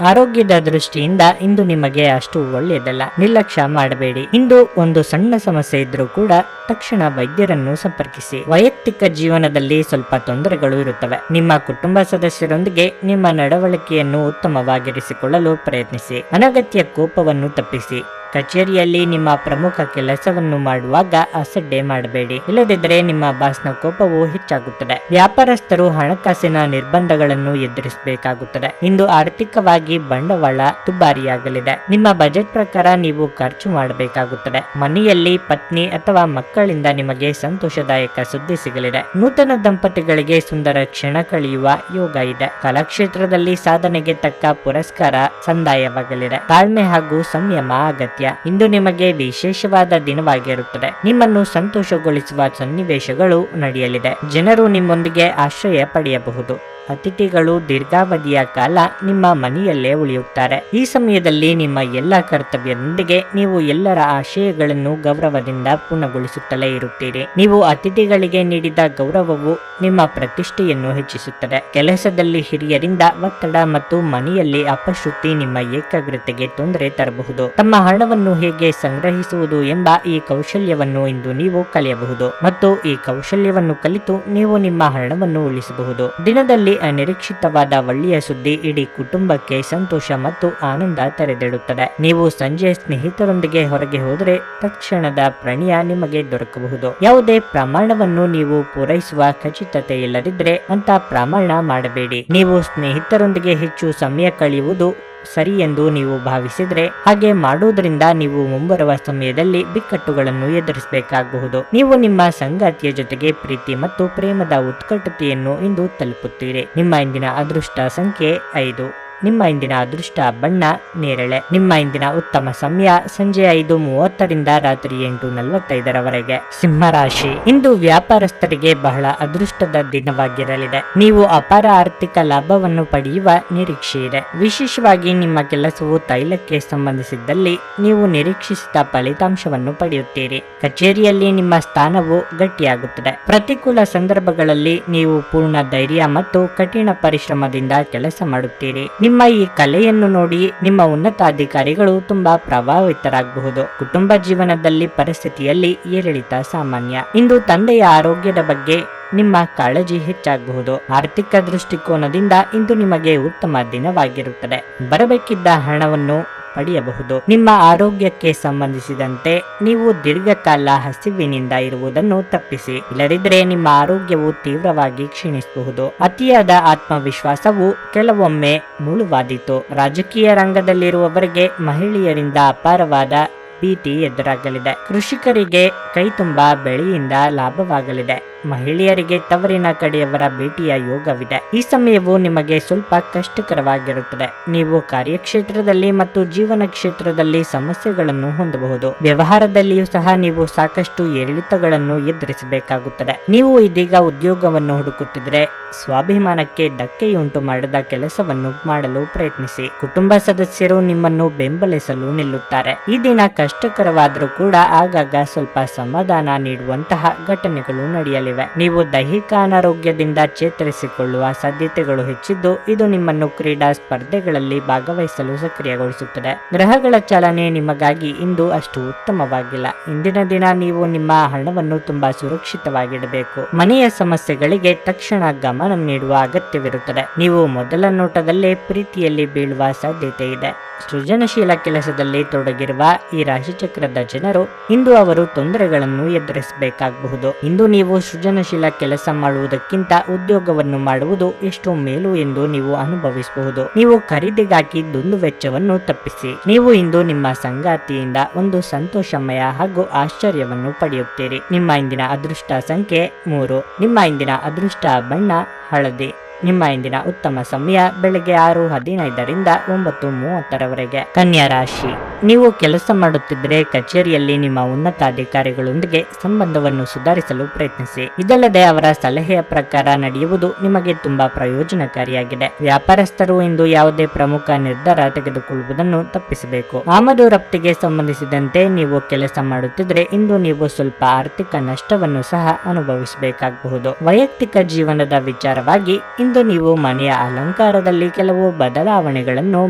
ಆರೋಗ್ಯದ ದೃಷ್ಟಿಯಿಂದ ಇಂದು ನಿಮಗೆ ಅಷ್ಟು ಒಳ್ಳೆಯದಲ್ಲ. ನಿರ್ಲಕ್ಷ್ಯ ಮಾಡಬೇಡಿ. ಇಂದು ಒಂದು ಸಣ್ಣ ಸಮಸ್ಯೆ ಇದ್ರೂ ಕೂಡ ತಕ್ಷಣ ವೈದ್ಯರನ್ನು ಸಂಪರ್ಕಿಸಿ. ವೈಯಕ್ತಿಕ ಜೀವನದಲ್ಲಿ ಸ್ವಲ್ಪ ತೊಂದರೆಗಳು ಇರುತ್ತವೆ. ನಿಮ್ಮ ಕುಟುಂಬ ಸದಸ್ಯರೊಂದಿಗೆ ನಿಮ್ಮ ನಡವಳಿಕೆಯನ್ನು ಉತ್ತಮವಾಗಿರಿಸಿಕೊಳ್ಳಲು ಪ್ರಯತ್ನಿಸಿ. ಅನಗತ್ಯ ಕೋಪವನ್ನು ತಪ್ಪಿಸಿ. ಕಚೇರಿಯಲ್ಲಿ ನಿಮ್ಮ ಪ್ರಮುಖ ಕೆಲಸವನ್ನು ಮಾಡುವಾಗ ಅಸಡ್ಡೆ ಮಾಡಬೇಡಿ, ಇಲ್ಲದಿದ್ದರೆ ನಿಮ್ಮ ಬಾಸ್ನ ಕೋಪವು ಹೆಚ್ಚಾಗುತ್ತದೆ. ವ್ಯಾಪಾರಸ್ಥರು ಹಣಕಾಸಿನ ನಿರ್ಬಂಧಗಳನ್ನು ಎದುರಿಸಬೇಕಾಗುತ್ತದೆ. ಇಂದು ಆರ್ಥಿಕವಾಗಿ ಬಂಡವಾಳ ದುಬಾರಿಯಾಗಲಿದೆ. ನಿಮ್ಮ ಬಜೆಟ್ ಪ್ರಕಾರ ನೀವು ಖರ್ಚು ಮಾಡಬೇಕಾಗುತ್ತದೆ. ಮನೆಯಲ್ಲಿ ಪತ್ನಿ ಅಥವಾ ಮಕ್ಕಳಿಂದ ನಿಮಗೆ ಸಂತೋಷದಾಯಕ ಸುದ್ದಿ ಸಿಗಲಿದೆ. ನೂತನ ದಂಪತಿಗಳಿಗೆ ಸುಂದರ ಕ್ಷಣ ಕಳೆಯುವ ಯೋಗ ಇದೆ. ಕಲಾಕ್ಷೇತ್ರದಲ್ಲಿ ಸಾಧನೆಗೆ ತಕ್ಕ ಪುರಸ್ಕಾರ ಸಂದಾಯವಾಗಲಿದೆ. ತಾಳ್ಮೆ ಹಾಗೂ ಸಂಯಮ ಅಗತ್ಯ. ಇಂದು ನಿಮಗೆ ವಿಶೇಷವಾದ ದಿನವಾಗಿರುತ್ತದೆ. ನಿಮ್ಮನ್ನು ಸಂತೋಷಗೊಳಿಸುವ ಸನ್ನಿವೇಶಗಳು ನಡೆಯಲಿದೆ. ಜನರು ನಿಮ್ಮೊಂದಿಗೆ ಆಶ್ರಯ ಪಡೆಯಬಹುದು. ಅತಿಥಿಗಳು ದೀರ್ಘಾವಧಿಯ ಕಾಲ ನಿಮ್ಮ ಮನೆಯಲ್ಲೇ ಉಳಿಯುತ್ತಾರೆ. ಈ ಸಮಯದಲ್ಲಿ ನಿಮ್ಮ ಎಲ್ಲ ಕರ್ತವ್ಯದೊಂದಿಗೆ ನೀವು ಎಲ್ಲರ ಆಶಯಗಳನ್ನು ಗೌರವದಿಂದ ಪೂರ್ಣಗೊಳಿಸುತ್ತಲೇ ಇರುತ್ತೀರಿ. ನೀವು ಅತಿಥಿಗಳಿಗೆ ನೀಡಿದ ಗೌರವವು ನಿಮ್ಮ ಪ್ರತಿಷ್ಠೆಯನ್ನು ಹೆಚ್ಚಿಸುತ್ತದೆ. ಕೆಲಸದಲ್ಲಿ ಹಿರಿಯರಿಂದ ಒತ್ತಡ ಮತ್ತು ಮನೆಯಲ್ಲಿ ಅಪಶ್ರುತಿ ನಿಮ್ಮ ಏಕಾಗ್ರತೆಗೆ ತೊಂದರೆ ತರಬಹುದು. ತಮ್ಮ ಹಣವನ್ನು ಹೇಗೆ ಸಂಗ್ರಹಿಸುವುದು ಎಂಬ ಈ ಕೌಶಲ್ಯವನ್ನು ಇಂದು ನೀವು ಕಲಿಯಬಹುದು ಮತ್ತು ಈ ಕೌಶಲ್ಯವನ್ನು ಕಲಿತು ನೀವು ನಿಮ್ಮ ಹಣವನ್ನು ಉಳಿಸಬಹುದು. ದಿನದಲ್ಲಿ ಅನಿರೀಕ್ಷಿತವಾದ ಒಳ್ಳೆಯ ಸುದ್ದಿ ಇಡೀ ಕುಟುಂಬಕ್ಕೆ ಸಂತೋಷ ಮತ್ತು ಆನಂದ ತೆರೆದಿಡುತ್ತದೆ. ನೀವು ಸಂಜೆ ಸ್ನೇಹಿತರೊಂದಿಗೆ ಹೊರಗೆ ಹೋದರೆ ತಕ್ಷಣದ ಪ್ರಣಯ ನಿಮಗೆ ದೊರಕಬಹುದು. ಯಾವುದೇ ಪ್ರಮಾಣವನ್ನು ನೀವು ಪೂರೈಸುವ ಖಚಿತತೆ ಇಲ್ಲದಿದ್ದರೆ ಅಂತ ಪ್ರಮಾಣ ಮಾಡಬೇಡಿ. ನೀವು ಸ್ನೇಹಿತರೊಂದಿಗೆ ಹೆಚ್ಚು ಸಮಯ ಕಳೆಯುವುದು ಸರಿ ಎಂದು ನೀವು ಭಾವಿಸಿದ್ರೆ ಹಾಗೆ ಮಾಡುವುದರಿಂದ ನೀವು ಮುಂಬರುವ ಸಮಯದಲ್ಲಿ ಬಿಕ್ಕಟ್ಟುಗಳನ್ನು ಎದುರಿಸಬೇಕಾಗಬಹುದು. ನೀವು ನಿಮ್ಮ ಸಂಗಾತಿಯ ಜೊತೆಗೆ ಪ್ರೀತಿ ಮತ್ತು ಪ್ರೇಮದ ಉತ್ಕಟತೆಯನ್ನು ಇಂದು ತಲುಪುತ್ತೀರಿ. ನಿಮ್ಮ ಇಂದಿನ ಅದೃಷ್ಟ ಸಂಖ್ಯೆ 5. ನಿಮ್ಮ ಇಂದಿನ ಅದೃಷ್ಟ ಬಣ್ಣ ನೇರಳೆ. ನಿಮ್ಮ ಇಂದಿನ ಉತ್ತಮ ಸಮಯ ಸಂಜೆ 5:30 ರಿಂದ ರಾತ್ರಿ 8:45 ಸಿಂಹರಾಶಿ. ಇಂದು ವ್ಯಾಪಾರಸ್ಥರಿಗೆ ಬಹಳ ಅದೃಷ್ಟದ ದಿನವಾಗಿರಲಿದೆ. ನೀವು ಅಪಾರ ಆರ್ಥಿಕ ಲಾಭವನ್ನು ಪಡೆಯುವ ನಿರೀಕ್ಷೆ ಇದೆ. ವಿಶೇಷವಾಗಿ ನಿಮ್ಮ ಕೆಲಸವು ತೈಲಕ್ಕೆ ಸಂಬಂಧಿಸಿದ್ದಲ್ಲಿ ನೀವು ನಿರೀಕ್ಷಿಸಿದ ಫಲಿತಾಂಶವನ್ನು ಪಡೆಯುತ್ತೀರಿ. ಕಚೇರಿಯಲ್ಲಿ ನಿಮ್ಮ ಸ್ಥಾನವು ಗಟ್ಟಿಯಾಗುತ್ತದೆ. ಪ್ರತಿಕೂಲ ಸಂದರ್ಭಗಳಲ್ಲಿ ನೀವು ಪೂರ್ಣ ಧೈರ್ಯ ಮತ್ತು ಕಠಿಣ ಪರಿಶ್ರಮದಿಂದ ಕೆಲಸ ಮಾಡುತ್ತೀರಿ. ನಿಮ್ಮ ಈ ಕಲೆಯನ್ನು ನೋಡಿ ನಿಮ್ಮ ಉನ್ನತಾಧಿಕಾರಿಗಳು ತುಂಬಾ ಪ್ರಭಾವಿತರಾಗಬಹುದು. ಕುಟುಂಬ ಜೀವನದಲ್ಲಿ ಪರಿಸ್ಥಿತಿಯಲ್ಲಿ ಏರಿಳಿತ ಸಾಮಾನ್ಯ. ಇಂದು ತಂದೆಯ ಆರೋಗ್ಯದ ಬಗ್ಗೆ ನಿಮ್ಮ ಕಾಳಜಿ ಹೆಚ್ಚಾಗಬಹುದು. ಆರ್ಥಿಕ ದೃಷ್ಟಿಕೋನದಿಂದ ಇಂದು ನಿಮಗೆ ಉತ್ತಮ ದಿನವಾಗಿರುತ್ತದೆ. ಬರಬೇಕಿದ್ದ ಹಣವನ್ನು ಪಡೆಯಬಹುದು. ನಿಮ್ಮ ಆರೋಗ್ಯಕ್ಕೆ ಸಂಬಂಧಿಸಿದಂತೆ ನೀವು ದೀರ್ಘಕಾಲ ಹಸಿವಿನಿಂದ ಇರುವುದನ್ನು ತಪ್ಪಿಸಿ, ಇಲ್ಲದಿದ್ದರೆ ನಿಮ್ಮ ಆರೋಗ್ಯವು ತೀವ್ರವಾಗಿ ಕ್ಷೀಣಿಸಬಹುದು. ಅತಿಯಾದ ಆತ್ಮವಿಶ್ವಾಸವು ಕೆಲವೊಮ್ಮೆ ಮುಳುವಾದೀತು. ರಾಜಕೀಯ ರಂಗದಲ್ಲಿರುವವರಿಗೆ ಮಹಿಳೆಯರಿಂದ ಅಪಾರವಾದ ಭೀತಿ ಎದುರಾಗಲಿದೆ. ಕೃಷಿಕರಿಗೆ ಕೈ ತುಂಬಾ ಬೆಳೆಯಿಂದ ಲಾಭವಾಗಲಿದೆ. ಮಹಿಳೆಯರಿಗೆ ತವರಿನ ಕಡೆಯವರ ಭೇಟಿಯ ಯೋಗವಿದೆ. ಈ ಸಮಯವು ನಿಮಗೆ ಸ್ವಲ್ಪ ಕಷ್ಟಕರವಾಗಿರುತ್ತದೆ. ನೀವು ಕಾರ್ಯಕ್ಷೇತ್ರದಲ್ಲಿ ಮತ್ತು ಜೀವನ ಕ್ಷೇತ್ರದಲ್ಲಿ ಸಮಸ್ಯೆಗಳನ್ನು ಹೊಂದಬಹುದು. ವ್ಯವಹಾರದಲ್ಲಿಯೂ ಸಹ ನೀವು ಸಾಕಷ್ಟು ಏರಿಳಿತಗಳನ್ನು ಎದುರಿಸಬೇಕಾಗುತ್ತದೆ. ನೀವು ಇದೀಗ ಉದ್ಯೋಗವನ್ನು ಹುಡುಕುತ್ತಿದ್ದರೆ ಸ್ವಾಭಿಮಾನಕ್ಕೆ ಧಕ್ಕೆಯುಂಟು ಮಾಡದ ಕೆಲಸವನ್ನು ಮಾಡಲು ಪ್ರಯತ್ನಿಸಿ. ಕುಟುಂಬ ಸದಸ್ಯರು ನಿಮ್ಮನ್ನು ಬೆಂಬಲಿಸಲು ನಿಲ್ಲುತ್ತಾರೆ. ಈ ದಿನ ಕಷ್ಟಕರವಾದರೂ ಕೂಡ ಆಗಾಗ ಸ್ವಲ್ಪ ಸಮಾಧಾನ ನೀಡುವಂತಹ ಘಟನೆಗಳು ನಡೆಯಲಿವೆ. ನೀವು ದೈಹಿಕ ಅನಾರೋಗ್ಯದಿಂದ ಚೇತರಿಸಿಕೊಳ್ಳುವ ಸಾಧ್ಯತೆಗಳು ಹೆಚ್ಚಿದ್ದು, ಇದು ನಿಮ್ಮನ್ನು ಕ್ರೀಡಾ ಸ್ಪರ್ಧೆಗಳಲ್ಲಿ ಭಾಗವಹಿಸಲು ಸಕ್ರಿಯಗೊಳಿಸುತ್ತದೆ. ಗ್ರಹಗಳ ಚಾಲನೆ ನಿಮಗಾಗಿ ಇಂದು ಅಷ್ಟು ಉತ್ತಮವಾಗಿಲ್ಲ. ಇಂದಿನ ದಿನ ನೀವು ನಿಮ್ಮ ಹಣವನ್ನು ತುಂಬಾ ಸುರಕ್ಷಿತವಾಗಿಡಬೇಕು. ಮನೆಯ ಸಮಸ್ಯೆಗಳಿಗೆ ತಕ್ಷಣ ಗಮನ ನೀಡುವ ಅಗತ್ಯವಿರುತ್ತದೆ. ನೀವು ಮೊದಲ ನೋಟದಲ್ಲೇ ಪ್ರೀತಿಯಲ್ಲಿ ಬೀಳುವ ಸಾಧ್ಯತೆ ಇದೆ. ಸೃಜನಶೀಲ ಕೆಲಸದಲ್ಲಿ ತೊಡಗಿರುವ ಈ ರಾಶಿಚಕ್ರದ ಜನರು ಇಂದು ಅವರು ತೊಂದರೆಗಳನ್ನು ಎದುರಿಸಬೇಕಾಗಬಹುದು. ಇಂದು ನೀವು ಸೃಜನಶೀಲ ಕೆಲಸ ಮಾಡುವುದಕ್ಕಿಂತ ಉದ್ಯೋಗವನ್ನು ಮಾಡುವುದು ಎಷ್ಟು ಮೇಲು ಎಂದು ನೀವು ಅನುಭವಿಸಬಹುದು. ನೀವು ಖರೀದಿಗಾಗಿ ದುಂದು ವೆಚ್ಚವನ್ನು ತಪ್ಪಿಸಿ. ನೀವು ಇಂದು ನಿಮ್ಮ ಸಂಗಾತಿಯಿಂದ ಒಂದು ಸಂತೋಷಮಯ ಹಾಗೂ ಆಶ್ಚರ್ಯವನ್ನು ಪಡೆಯುತ್ತೀರಿ. ನಿಮ್ಮ ಇಂದಿನ ಅದೃಷ್ಟ ಸಂಖ್ಯೆ 3. ನಿಮ್ಮ ಇಂದಿನ ಅದೃಷ್ಟ ಬಣ್ಣ ಹಳದಿ. ನಿಮ್ಮ ಇಂದಿನ ಉತ್ತಮ ಸಮಯ ಬೆಳಗ್ಗೆ 6:15ರಿಂದ 9:30ರವರೆಗೆ. ಕನ್ಯಾ ರಾಶಿ, ನೀವು ಕೆಲಸ ಮಾಡುತ್ತಿದ್ದರೆ ಕಚೇರಿಯಲ್ಲಿ ನಿಮ್ಮ ಉನ್ನತಾಧಿಕಾರಿಗಳೊಂದಿಗೆ ಸಂಬಂಧವನ್ನು ಸುಧಾರಿಸಲು ಪ್ರಯತ್ನಿಸಿ. ಇದಲ್ಲದೆ ಅವರ ಸಲಹೆಯ ಪ್ರಕಾರ ನಡೆಯುವುದು ನಿಮಗೆ ತುಂಬಾ ಪ್ರಯೋಜನಕಾರಿಯಾಗಿದೆ. ವ್ಯಾಪಾರಸ್ಥರು ಇಂದು ಯಾವುದೇ ಪ್ರಮುಖ ನಿರ್ಧಾರ ತೆಗೆದುಕೊಳ್ಳುವುದನ್ನು ತಪ್ಪಿಸಬೇಕು. ಆಮದು ರಫ್ತಿಗೆ ಸಂಬಂಧಿಸಿದಂತೆ ನೀವು ಕೆಲಸ ಮಾಡುತ್ತಿದ್ದರೆ ಇಂದು ನೀವು ಸ್ವಲ್ಪ ಆರ್ಥಿಕ ನಷ್ಟವನ್ನು ಸಹ ಅನುಭವಿಸಬೇಕಾಗಬಹುದು. ವೈಯಕ್ತಿಕ ಜೀವನದ ವಿಚಾರವಾಗಿ ಇಂದು ನೀವು ಮನೆಯ ಅಲಂಕಾರದಲ್ಲಿ ಕೆಲವು ಬದಲಾವಣೆಗಳನ್ನು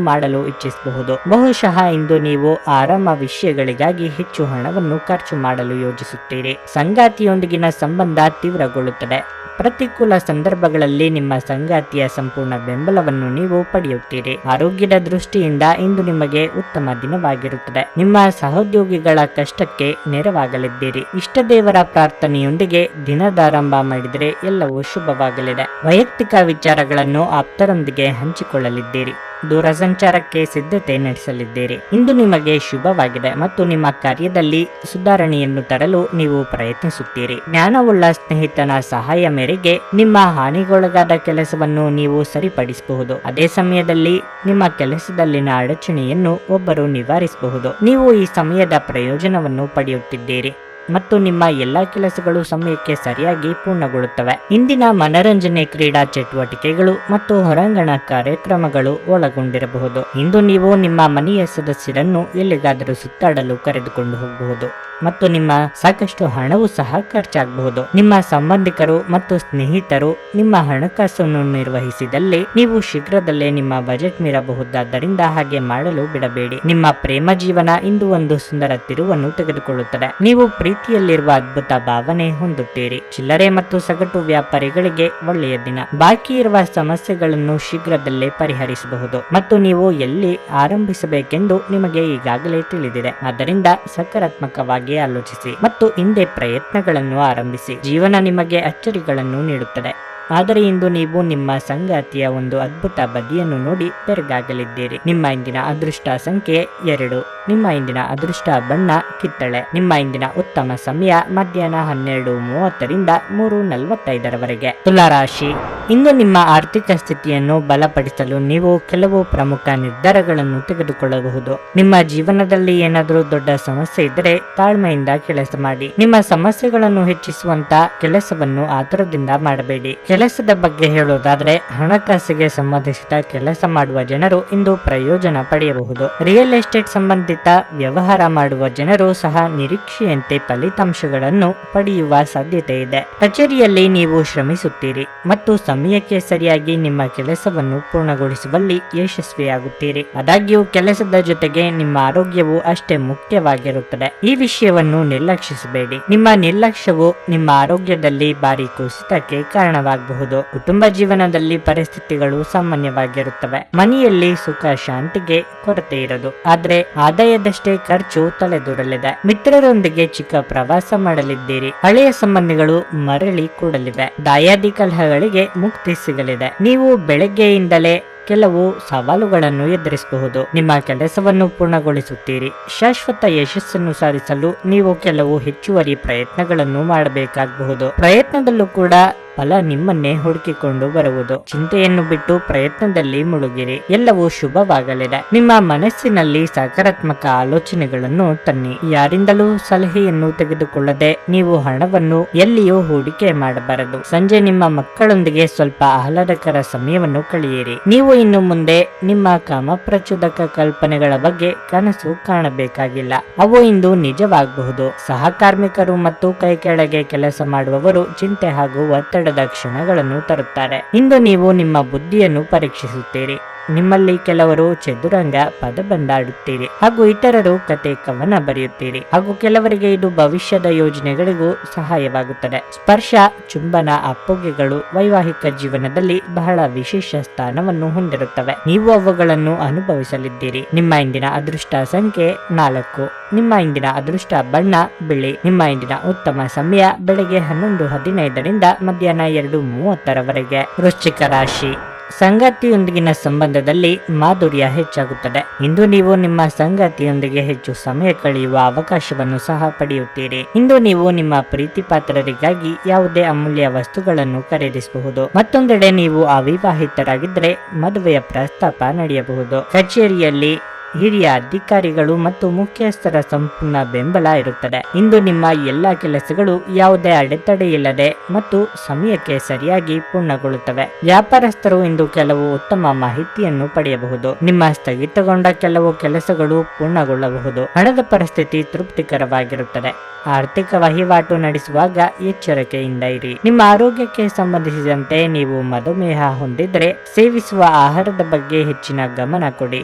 ಮಾಡಲು ಇಚ್ಛಿಸಬಹುದು. ಬಹುಶಃ ಇಂದು ನೀವು ಆರಾಮ ವಿಷಯಗಳಿಗಾಗಿ ಹೆಚ್ಚು ಹಣವನ್ನು ಖರ್ಚು ಮಾಡಲು ಯೋಜಿಸುತ್ತೀರಿ. ಸಂಗಾತಿಯೊಂದಿಗಿನ ಸಂಬಂಧ ತೀವ್ರಗೊಳ್ಳುತ್ತದೆ. ಪ್ರತಿಕೂಲ ಸಂದರ್ಭಗಳಲ್ಲಿ ನಿಮ್ಮ ಸಂಗಾತಿಯ ಸಂಪೂರ್ಣ ಬೆಂಬಲವನ್ನು ನೀವು ಪಡೆಯುತ್ತೀರಿ. ಆರೋಗ್ಯದ ದೃಷ್ಟಿಯಿಂದ ಇಂದು ನಿಮಗೆ ಉತ್ತಮ ದಿನವಾಗಿರುತ್ತದೆ. ನಿಮ್ಮ ಸಹೋದ್ಯೋಗಿಗಳ ಕಷ್ಟಕ್ಕೆ ನೆರವಾಗಲಿದ್ದೀರಿ. ಇಷ್ಟದೇವರ ಪ್ರಾರ್ಥನೆಯೊಂದಿಗೆ ದಿನದಾರಂಭ ಮಾಡಿದರೆ ಎಲ್ಲವೂ ಶುಭವಾಗಲಿದೆ. ವೈಯಕ್ತಿಕ ವಿಚಾರಗಳನ್ನು ಆಪ್ತರೊಂದಿಗೆ ಹಂಚಿಕೊಳ್ಳಲಿದ್ದೀರಿ. ದೂರ ಸಂಚಾರಕ್ಕೆ ಸಿದ್ಧತೆ ನಡೆಸಲಿದ್ದೀರಿ. ಇಂದು ನಿಮಗೆ ಶುಭವಾಗಿದೆ ಮತ್ತು ನಿಮ್ಮ ಕಾರ್ಯದಲ್ಲಿ ಸುಧಾರಣೆಯನ್ನು ತರಲು ನೀವು ಪ್ರಯತ್ನಿಸುತ್ತೀರಿ. ಜ್ಞಾನವುಳ್ಳ ಸ್ನೇಹಿತನ ಸಹಾಯ ಮೇರೆಗೆ ನಿಮ್ಮ ಹಾನಿಗೊಳಗಾದ ಕೆಲಸವನ್ನು ನೀವು ಸರಿಪಡಿಸಬಹುದು. ಅದೇ ಸಮಯದಲ್ಲಿ ನಿಮ್ಮ ಕೆಲಸದಲ್ಲಿನ ಅಡಚಣೆಯನ್ನು ಒಬ್ಬರು ನಿವಾರಿಸಬಹುದು. ನೀವು ಈ ಸಮಯದ ಪ್ರಯೋಜನವನ್ನು ಪಡೆಯುತ್ತಿದ್ದೀರಿ ಮತ್ತು ನಿಮ್ಮ ಎಲ್ಲಾ ಕೆಲಸಗಳು ಸಮಯಕ್ಕೆ ಸರಿಯಾಗಿ ಪೂರ್ಣಗೊಳ್ಳುತ್ತವೆ. ಇಂದಿನ ಮನರಂಜನೆ, ಕ್ರೀಡಾ ಚಟುವಟಿಕೆಗಳು ಮತ್ತು ಹೊರಾಂಗಣ ಕಾರ್ಯಕ್ರಮಗಳು ಒಳಗೊಂಡಿರಬಹುದು. ಇಂದು ನೀವು ನಿಮ್ಮ ಮನೆಯ ಸದಸ್ಯರನ್ನು ಎಲ್ಲಿಗಾದರೂ ಸುತ್ತಾಡಲು ಕರೆದುಕೊಂಡು ಹೋಗಬಹುದು ಮತ್ತು ನಿಮ್ಮ ಸಾಕಷ್ಟು ಹಣವೂ ಸಹ ಖರ್ಚಾಗಬಹುದು. ನಿಮ್ಮ ಸಂಬಂಧಿಕರು ಮತ್ತು ಸ್ನೇಹಿತರು ನಿಮ್ಮ ಹಣಕಾಸನ್ನು ನಿರ್ವಹಿಸಿದಲ್ಲಿ ನೀವು ಶೀಘ್ರದಲ್ಲೇ ನಿಮ್ಮ ಬಜೆಟ್ ಮೀರಬಹುದಾದ್ದರಿಂದ ಹಾಗೆ ಮಾಡಲು ಬಿಡಬೇಡಿ. ನಿಮ್ಮ ಪ್ರೇಮ ಜೀವನ ಇಂದು ಒಂದು ಸುಂದರ ತಿರುವನ್ನು ತೆಗೆದುಕೊಳ್ಳುತ್ತದೆ. ನೀವು ಪ್ರೀತಿಯಲ್ಲಿರುವ ಅದ್ಭುತ ಭಾವನೆ ಹೊಂದುತ್ತೀರಿ. ಚಿಲ್ಲರೆ ಮತ್ತು ಸಗಟು ವ್ಯಾಪಾರಿಗಳಿಗೆ ಒಳ್ಳೆಯ ದಿನ. ಬಾಕಿ ಇರುವ ಸಮಸ್ಯೆಗಳನ್ನು ಶೀಘ್ರದಲ್ಲೇ ಪರಿಹರಿಸಬಹುದು ಮತ್ತು ನೀವು ಎಲ್ಲಿ ಆರಂಭಿಸಬೇಕೆಂದು ನಿಮಗೆ ಈಗಾಗಲೇ ತಿಳಿದಿದೆ. ಆದ್ದರಿಂದ ಸಕಾರಾತ್ಮಕವಾಗಿ ಆಲೋಚಿಸಿ ಮತ್ತು ಹಿಂದೆ ಪ್ರಯತ್ನಗಳನ್ನು ಆರಂಭಿಸಿ. ಜೀವನ ನಿಮಗೆ ಅಚ್ಚರಿಗಳನ್ನು ನೀಡುತ್ತದೆ. ಆದರೆ ಇಂದು ನೀವು ನಿಮ್ಮ ಸಂಗಾತಿಯ ಒಂದು ಅದ್ಭುತ ಬದಿಯನ್ನು ನೋಡಿ ಬೆರಗಾಗಲಿದ್ದೀರಿ. ನಿಮ್ಮ ಇಂದಿನ ಅದೃಷ್ಟ ಸಂಖ್ಯೆ 2. ನಿಮ್ಮ ಇಂದಿನ ಅದೃಷ್ಟ ಬಣ್ಣ ಕಿತ್ತಳೆ. ನಿಮ್ಮ ಇಂದಿನ ಉತ್ತಮ ಸಮಯ ಮಧ್ಯಾಹ್ನ 12:30ರಿಂದ 3:45ರವರೆಗೆ. ತುಲಾರಾಶಿ, ಇಂದು ನಿಮ್ಮ ಆರ್ಥಿಕ ಸ್ಥಿತಿಯನ್ನು ಬಲಪಡಿಸಲು ನೀವು ಕೆಲವು ಪ್ರಮುಖ ನಿರ್ಧಾರಗಳನ್ನು ತೆಗೆದುಕೊಳ್ಳಬಹುದು. ನಿಮ್ಮ ಜೀವನದಲ್ಲಿ ಏನಾದರೂ ದೊಡ್ಡ ಸಮಸ್ಯೆ ಇದ್ದರೆ ತಾಳ್ಮೆಯಿಂದ ಕೆಲಸ ಮಾಡಿ. ನಿಮ್ಮ ಸಮಸ್ಯೆಗಳನ್ನು ಹೆಚ್ಚಿಸುವಂತ ಕೆಲಸವನ್ನು ಆತುರದಿಂದ ಮಾಡಬೇಡಿ. ಕೆಲಸದ ಬಗ್ಗೆ ಹೇಳೋದಾದ್ರೆ ಹಣಕಾಸಿಗೆ ಸಂಬಂಧಿಸಿದ ಕೆಲಸ ಮಾಡುವ ಜನರು ಇಂದು ಪ್ರಯೋಜನ ಪಡೆಯಬಹುದು. ರಿಯಲ್ ಎಸ್ಟೇಟ್ ಸಂಬಂಧಿತ ಸಹಿತ ವ್ಯವಹಾರ ಮಾಡುವ ಜನರು ಸಹ ನಿರೀಕ್ಷೆಯಂತೆ ಫಲಿತಾಂಶಗಳನ್ನು ಪಡೆಯುವ ಸಾಧ್ಯತೆ ಇದೆ. ಕಚೇರಿಯಲ್ಲಿ ನೀವು ಶ್ರಮಿಸುತ್ತೀರಿ ಮತ್ತು ಸಮಯಕ್ಕೆ ಸರಿಯಾಗಿ ನಿಮ್ಮ ಕೆಲಸವನ್ನು ಪೂರ್ಣಗೊಳಿಸುವಲ್ಲಿ ಯಶಸ್ವಿಯಾಗುತ್ತೀರಿ. ಆದಾಗ್ಯೂ ಕೆಲಸದ ಜೊತೆಗೆ ನಿಮ್ಮ ಆರೋಗ್ಯವು ಅಷ್ಟೇ ಮುಖ್ಯವಾಗಿರುತ್ತದೆ. ಈ ವಿಷಯವನ್ನು ನಿರ್ಲಕ್ಷಿಸಬೇಡಿ. ನಿಮ್ಮ ನಿರ್ಲಕ್ಷ್ಯವು ನಿಮ್ಮ ಆರೋಗ್ಯದಲ್ಲಿ ಭಾರಿ ಕುಸಿತಕ್ಕೆ ಕಾರಣವಾಗಬಹುದು. ಕುಟುಂಬ ಜೀವನದಲ್ಲಿ ಪರಿಸ್ಥಿತಿಗಳು ಸಾಮಾನ್ಯವಾಗಿರುತ್ತವೆ. ಮನೆಯಲ್ಲಿ ಸುಖ ಶಾಂತಿಗೆ ಕೊರತೆ ಇರದು, ಆದ್ರೆ ಆದಾಯದಷ್ಟೇ ಖರ್ಚು ತಲೆದೂರಲಿದೆ. ಮಿತ್ರರೊಂದಿಗೆ ಚಿಕ್ಕ ಪ್ರವಾಸ ಮಾಡಲಿದ್ದೀರಿ. ಹಳೆಯ ಸಂಬಂಧಗಳು ಮರಳಿ ಕೂಡಲಿವೆ. ದಾಯಾದಿ ಕಲಹಗಳಿಗೆ ಮುಕ್ತಿ ಸಿಗಲಿದೆ. ನೀವು ಬೆಳಗ್ಗೆಯಿಂದಲೇ ಕೆಲವು ಸವಾಲುಗಳನ್ನು ಎದುರಿಸಬಹುದು. ನಿಮ್ಮ ಕೆಲಸವನ್ನು ಪೂರ್ಣಗೊಳಿಸುತ್ತೀರಿ. ಶಾಶ್ವತ ಯಶಸ್ಸನ್ನು ಸಾಧಿಸಲು ನೀವು ಕೆಲವು ಹೆಚ್ಚುವರಿ ಪ್ರಯತ್ನಗಳನ್ನು ಮಾಡಬೇಕಾಗಬಹುದು. ಪ್ರಯತ್ನದಲ್ಲೂ ಕೂಡ ಫಲ ನಿಮ್ಮನ್ನೇ ಹುಡುಕಿಕೊಂಡು ಬರುವುದು. ಚಿಂತೆಯನ್ನು ಬಿಟ್ಟು ಪ್ರಯತ್ನದಲ್ಲಿ ಮುಳುಗಿರಿ. ಎಲ್ಲವೂ ಶುಭವಾಗಲಿದೆ. ನಿಮ್ಮ ಮನಸ್ಸಿನಲ್ಲಿ ಸಕಾರಾತ್ಮಕ ಆಲೋಚನೆಗಳನ್ನು ತನ್ನಿ. ಯಾರಿಂದಲೂ ಸಲಹೆಯನ್ನು ತೆಗೆದುಕೊಳ್ಳದೆ ನೀವು ಹಣವನ್ನು ಎಲ್ಲಿಯೂ ಹೂಡಿಕೆ ಮಾಡಬಾರದು. ಸಂಜೆ ನಿಮ್ಮ ಮಕ್ಕಳೊಂದಿಗೆ ಸ್ವಲ್ಪ ಆಹ್ಲಾದಕರ ಸಮಯವನ್ನು ಕಳೆಯಿರಿ. ನೀವು ಇನ್ನು ಮುಂದೆ ನಿಮ್ಮ ಕಾಮಪ್ರಚೋದಕ ಕಲ್ಪನೆಗಳ ಬಗ್ಗೆ ಕನಸು ಕಾಣಬೇಕಾಗಿಲ್ಲ. ಅವು ಇಂದು ನಿಜವಾಗಬಹುದು. ಸಹಕಾರ್ಮಿಕರು ಮತ್ತು ಕೈ ಕೆಳಗೆ ಕೆಲಸ ಮಾಡುವವರು ಚಿಂತೆ ಹಾಗೂ ಒತ್ತಡ ಕ್ಷಣಗಳನ್ನು ತರುತ್ತಾರೆ. ಇಂದು ನೀವು ನಿಮ್ಮ ಬುದ್ಧಿಯನ್ನು ಪರೀಕ್ಷಿಸುತ್ತೀರಿ. ನಿಮ್ಮಲ್ಲಿ ಕೆಲವರು ಚದುರಂಗ ಪದಬಂದಾಡುತ್ತೀರಿ ಹಾಗೂ ಇತರರು ಕತೆ ಕವನ ಬರೆಯುತ್ತೀರಿ ಹಾಗೂ ಕೆಲವರಿಗೆ ಇದು ಭವಿಷ್ಯದ ಯೋಜನೆಗಳಿಗೂ ಸಹಾಯವಾಗುತ್ತದೆ. ಸ್ಪರ್ಶ, ಚುಂಬನ, ಅಪ್ಪುಗೆಗಳು ವೈವಾಹಿಕ ಜೀವನದಲ್ಲಿ ಬಹಳ ವಿಶೇಷ ಸ್ಥಾನವನ್ನು ಹೊಂದಿರುತ್ತವೆ. ನೀವು ಅವುಗಳನ್ನು ಅನುಭವಿಸಲಿದ್ದೀರಿ. ನಿಮ್ಮ ಇಂದಿನ ಅದೃಷ್ಟ ಸಂಖ್ಯೆ 4. ನಿಮ್ಮ ಇಂದಿನ ಅದೃಷ್ಟ ಬಣ್ಣ ಬಿಳಿ. ನಿಮ್ಮ ಇಂದಿನ ಉತ್ತಮ ಸಮಯ ಬೆಳಗ್ಗೆ 11:15ರಿಂದ ಮಧ್ಯಾಹ್ನ 2:30ರವರೆಗೆ. ವೃಶ್ಚಿಕ ರಾಶಿ. ಸಂಗಾತಿಯೊಂದಿಗಿನ ಸಂಬಂಧದಲ್ಲಿ ಮಾಧುರ್ಯ ಹೆಚ್ಚಾಗುತ್ತದೆ. ಇಂದು ನೀವು ನಿಮ್ಮ ಸಂಗಾತಿಯೊಂದಿಗೆ ಹೆಚ್ಚು ಸಮಯ ಕಳೆಯುವ ಅವಕಾಶವನ್ನು ಸಹ ಪಡೆಯುತ್ತೀರಿ. ಇಂದು ನೀವು ನಿಮ್ಮ ಪ್ರೀತಿ ಪಾತ್ರರಿಗಾಗಿ ಯಾವುದೇ ಅಮೂಲ್ಯ ವಸ್ತುಗಳನ್ನು ಖರೀದಿಸಬಹುದು. ಮತ್ತೊಂದೆಡೆ ನೀವು ಅವಿವಾಹಿತರಾಗಿದ್ದರೆ ಮದುವೆಯ ಪ್ರಸ್ತಾಪ ನಡೆಯಬಹುದು. ಕಚೇರಿಯಲ್ಲಿ ಹಿರಿಯ ಅಧಿಕಾರಿಗಳು ಮತ್ತು ಮುಖ್ಯಸ್ಥರ ಸಂಪೂರ್ಣ ಬೆಂಬಲ ಇರುತ್ತದೆ. ಇಂದು ನಿಮ್ಮ ಎಲ್ಲಾ ಕೆಲಸಗಳು ಯಾವುದೇ ಅಡೆತಡೆ ಇಲ್ಲದೆ ಮತ್ತು ಸಮಯಕ್ಕೆ ಸರಿಯಾಗಿ ಪೂರ್ಣಗೊಳ್ಳುತ್ತವೆ. ವ್ಯಾಪಾರಸ್ಥರು ಇಂದು ಕೆಲವು ಉತ್ತಮ ಮಾಹಿತಿಯನ್ನು ಪಡೆಯಬಹುದು. ನಿಮ್ಮ ಸ್ಥಗಿತಗೊಂಡ ಕೆಲವು ಕೆಲಸಗಳು ಪೂರ್ಣಗೊಳ್ಳಬಹುದು. ಹಣದ ಪರಿಸ್ಥಿತಿ ತೃಪ್ತಿಕರವಾಗಿರುತ್ತದೆ. ಆರ್ಥಿಕ ವಹಿವಾಟು ನಡೆಸುವಾಗ ಎಚ್ಚರಿಕೆಯಿಂದ ಇರಿ. ನಿಮ್ಮ ಆರೋಗ್ಯಕ್ಕೆ ಸಂಬಂಧಿಸಿದಂತೆ ನೀವು ಮಧುಮೇಹ ಹೊಂದಿದ್ರೆ ಸೇವಿಸುವ ಆಹಾರದ ಬಗ್ಗೆ ಹೆಚ್ಚಿನ ಗಮನ ಕೊಡಿ.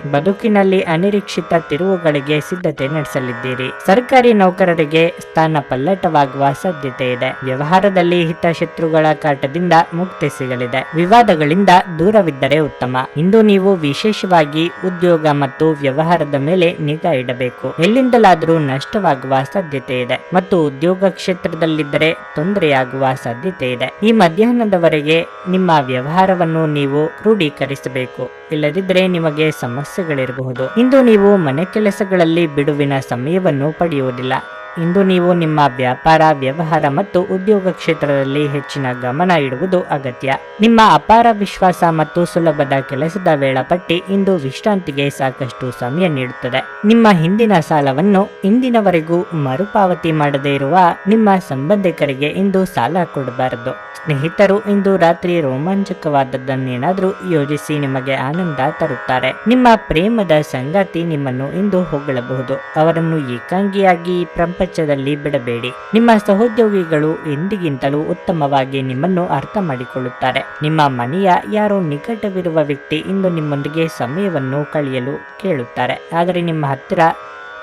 ಬದುಕಿನಲ್ಲಿ ಅನಿರೀಕ್ಷಿತ ತಿರುವುಗಳಿಗೆ ಸಿದ್ಧತೆ ನಡೆಸಲಿದ್ದೀರಿ. ಸರ್ಕಾರಿ ನೌಕರರಿಗೆ ಸ್ಥಾನ ಪಲ್ಲಟವಾಗುವ ಸಾಧ್ಯತೆ ಇದೆ. ವ್ಯವಹಾರದಲ್ಲಿ ಹಿತಶತ್ರುಗಳ ಕಾಟದಿಂದ ಮುಕ್ತಿ ಸಿಗಲಿದೆ. ವಿವಾದಗಳಿಂದ ದೂರವಿದ್ದರೆ ಉತ್ತಮ. ಇಂದು ನೀವು ವಿಶೇಷವಾಗಿ ಉದ್ಯೋಗ ಮತ್ತು ವ್ಯವಹಾರದ ಮೇಲೆ ನಿಗಾ ಇಡಬೇಕು. ಎಲ್ಲಿಂದಲಾದರೂ ನಷ್ಟವಾಗುವ ಸಾಧ್ಯತೆ ಇದೆ ಮತ್ತು ಉದ್ಯೋಗ ಕ್ಷೇತ್ರದಲ್ಲಿದ್ದರೆ ತೊಂದರೆಯಾಗುವ ಸಾಧ್ಯತೆ ಇದೆ. ಈ ಮಧ್ಯಾಹ್ನದವರೆಗೆ ನಿಮ್ಮ ವ್ಯವಹಾರವನ್ನು ನೀವು ಕ್ರೋಢೀಕರಿಸಬೇಕು, ಇಲ್ಲದಿದ್ದರೆ ನಿಮಗೆ ಸಮಸ್ಯೆಗಳಿರಬಹುದು. ಇಂದು ನೀವು ಮನೆ ಕೆಲಸಗಳಲ್ಲಿ ಬಿಡುವಿನ ಸಮಯವನ್ನು ಪಡೆಯುವುದಿಲ್ಲ. ಇಂದು ನೀವು ನಿಮ್ಮ ವ್ಯಾಪಾರ, ವ್ಯವಹಾರ ಮತ್ತು ಉದ್ಯೋಗ ಕ್ಷೇತ್ರದಲ್ಲಿ ಹೆಚ್ಚಿನ ಗಮನ ಇಡುವುದು ಅಗತ್ಯ. ನಿಮ್ಮ ಅಪಾರ ವಿಶ್ವಾಸ ಮತ್ತು ಸುಲಭದ ಕೆಲಸದ ವೇಳಾಪಟ್ಟಿ ಇಂದು ವಿಶ್ರಾಂತಿಗೆ ಸಾಕಷ್ಟು ಸಮಯ ನೀಡುತ್ತದೆ. ನಿಮ್ಮ ಹಿಂದಿನ ಸಾಲವನ್ನು ಇಂದಿನವರೆಗೂ ಮರುಪಾವತಿ ಮಾಡದೇ ಇರುವ ನಿಮ್ಮ ಸಂಬಂಧಿಕರಿಗೆ ಇಂದು ಸಾಲ ಕೊಡಬಾರದು. ಸ್ನೇಹಿತರು ಇಂದು ರಾತ್ರಿ ರೋಮಾಂಚಕವಾದದ್ದನ್ನೇನಾದ್ರೂ ಯೋಜಿಸಿ ನಿಮಗೆ ಆನಂದ ತರುತ್ತಾರೆ. ನಿಮ್ಮ ಪ್ರೇಮದ ಸಂಗಾತಿ ನಿಮ್ಮನ್ನು ಇಂದು ಹೊಗಳಬಹುದು. ಅವರನ್ನು ಏಕಾಂಗಿಯಾಗಿ ಪ್ರಪಂಚದಲ್ಲಿ ಬಿಡಬೇಡಿ. ನಿಮ್ಮ ಸಹೋದ್ಯೋಗಿಗಳು ಎಂದಿಗಿಂತಲೂ ಉತ್ತಮವಾಗಿ ನಿಮ್ಮನ್ನು ಅರ್ಥ ಮಾಡಿಕೊಳ್ಳುತ್ತಾರೆ. ನಿಮ್ಮ ಮನೆಯ ಯಾರೋ ನಿಕಟವಿರುವ ವ್ಯಕ್ತಿ ಇಂದು ನಿಮ್ಮೊಂದಿಗೆ ಸಮಯವನ್ನು ಕಳೆಯಲು ಕೇಳುತ್ತಾರೆ, ಆದರೆ ನಿಮ್ಮ ಹತ್ತಿರ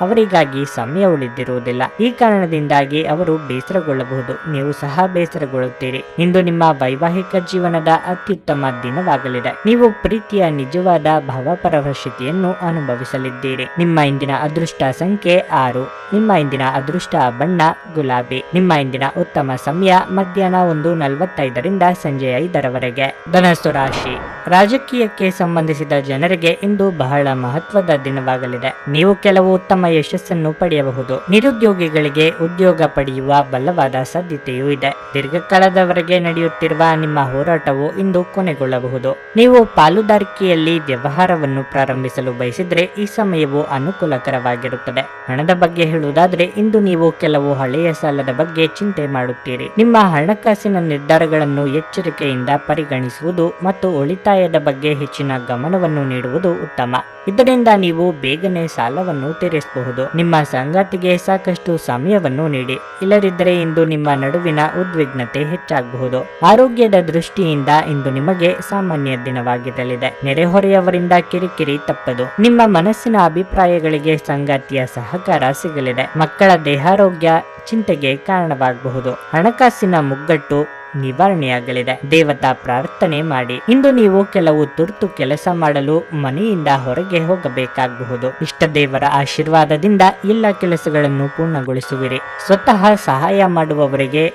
ಅವರಿಗಾಗಿ ಸಮಯ ಉಳಿದಿರುವುದಿಲ್ಲ. ಈ ಕಾರಣದಿಂದಾಗಿ ಅವರು ಬೇಸರಗೊಳ್ಳಬಹುದು. ನೀವು ಸಹ ಬೇಸರಗೊಳ್ಳುತ್ತೀರಿ. ಇಂದು ನಿಮ್ಮ ವೈವಾಹಿಕ ಜೀವನದ ಅತ್ಯುತ್ತಮ ದಿನವಾಗಲಿದೆ. ನೀವು ಪ್ರೀತಿಯ ನಿಜವಾದ ಭಾವಪರವಶತೆಯನ್ನು ಅನುಭವಿಸಲಿದ್ದೀರಿ. ನಿಮ್ಮ ಇಂದಿನ ಅದೃಷ್ಟ ಸಂಖ್ಯೆ 6. ನಿಮ್ಮ ಇಂದಿನ ಅದೃಷ್ಟ ಬಣ್ಣ ಗುಲಾಬಿ. ನಿಮ್ಮ ಇಂದಿನ ಉತ್ತಮ ಸಮಯ ಮಧ್ಯಾಹ್ನ 1:45ರಿಂದ ಸಂಜೆ 5ರವರೆಗೆ. ಧನಸ್ಸು ರಾಶಿ. ರಾಜಕೀಯಕ್ಕೆ ಸಂಬಂಧಿಸಿದ ಜನರಿಗೆ ಇಂದು ಬಹಳ ಮಹತ್ವದ ದಿನವಾಗಲಿದೆ. ನೀವು ಕೆಲವು ಉತ್ತಮ ಯಶಸ್ಸನ್ನು ಪಡೆಯಬಹುದು. ನಿರುದ್ಯೋಗಿಗಳಿಗೆ ಉದ್ಯೋಗ ಪಡೆಯುವ ಬಲವಾದ ಸಾಧ್ಯತೆಯೂ ಇದೆ. ದೀರ್ಘಕಾಲದವರೆಗೆ ನಡೆಯುತ್ತಿರುವ ನಿಮ್ಮ ಹೋರಾಟವು ಇಂದು ಕೊನೆಗೊಳ್ಳಬಹುದು. ನೀವು ಪಾಲುದಾರಿಕೆಯಲ್ಲಿ ವ್ಯವಹಾರವನ್ನು ಪ್ರಾರಂಭಿಸಲು ಬಯಸಿದ್ರೆ ಈ ಸಮಯವು ಅನುಕೂಲಕರವಾಗಿರುತ್ತದೆ. ಹಣದ ಬಗ್ಗೆ ಹೇಳುವುದಾದ್ರೆ ಇಂದು ನೀವು ಕೆಲವು ಹಳೆಯ ಸಾಲದ ಬಗ್ಗೆ ಚಿಂತೆ ಮಾಡುತ್ತೀರಿ. ನಿಮ್ಮ ಹಣಕಾಸಿನ ನಿರ್ಧಾರಗಳನ್ನು ಎಚ್ಚರಿಕೆಯಿಂದ ಪರಿಗಣಿಸುವುದು ಮತ್ತು ಉಳಿತಾಯದ ಬಗ್ಗೆ ಹೆಚ್ಚಿನ ಗಮನವನ್ನು ನೀಡುವುದು ಉತ್ತಮ. ಇದರಿಂದ ನೀವು ಬೇಗನೆ ಸಾಲವನ್ನು ತೀರಿಸುತ್ತೀರಿ. ಎದುರಿಸಬಹುದು. ನಿಮ್ಮ ಸಂಗಾತಿಗೆ ಸಾಕಷ್ಟು ಸಮಯವನ್ನು ನೀಡಿ, ಇಲ್ಲದಿದ್ದರೆ ಇಂದು ನಿಮ್ಮ ನಡುವಿನ ಉದ್ವಿಗ್ನತೆ ಹೆಚ್ಚಾಗಬಹುದು. ಆರೋಗ್ಯದ ದೃಷ್ಟಿಯಿಂದ ಇಂದು ನಿಮಗೆ ಸಾಮಾನ್ಯ ದಿನವಾಗಿರಲಿದೆ. ನೆರೆಹೊರೆಯವರಿಂದ ಕಿರಿಕಿರಿ ತಪ್ಪದು. ನಿಮ್ಮ ಮನಸ್ಸಿನ ಅಭಿಪ್ರಾಯಗಳಿಗೆ ಸಂಗಾತಿಯ ಸಹಕಾರ ಸಿಗಲಿದೆ. ಮಕ್ಕಳ ದೇಹಾರೋಗ್ಯ ಚಿಂತೆಗೆ ಕಾರಣವಾಗಬಹುದು. ಹಣಕಾಸಿನ ಮುಗ್ಗಟ್ಟು ನಿವಾರಣೆಯಾಗಲಿದೆ. ದೇವತಾ ಪ್ರಾರ್ಥನೆ ಮಾಡಿ. ಇಂದು ನೀವು ಕೆಲವು ತುರ್ತು ಕೆಲಸ ಮಾಡಲು ಮನೆಯಿಂದ ಹೊರಗೆ ಹೋಗಬೇಕಾಗಬಹುದು. ಇಷ್ಟ ದೇವರ ಆಶೀರ್ವಾದದಿಂದ ಎಲ್ಲ ಕೆಲಸಗಳನ್ನು ಪೂರ್ಣಗೊಳಿಸುವಿರಿ. ಸ್ವತಃ ಸಹಾಯ ಮಾಡುವವರಿಗೆ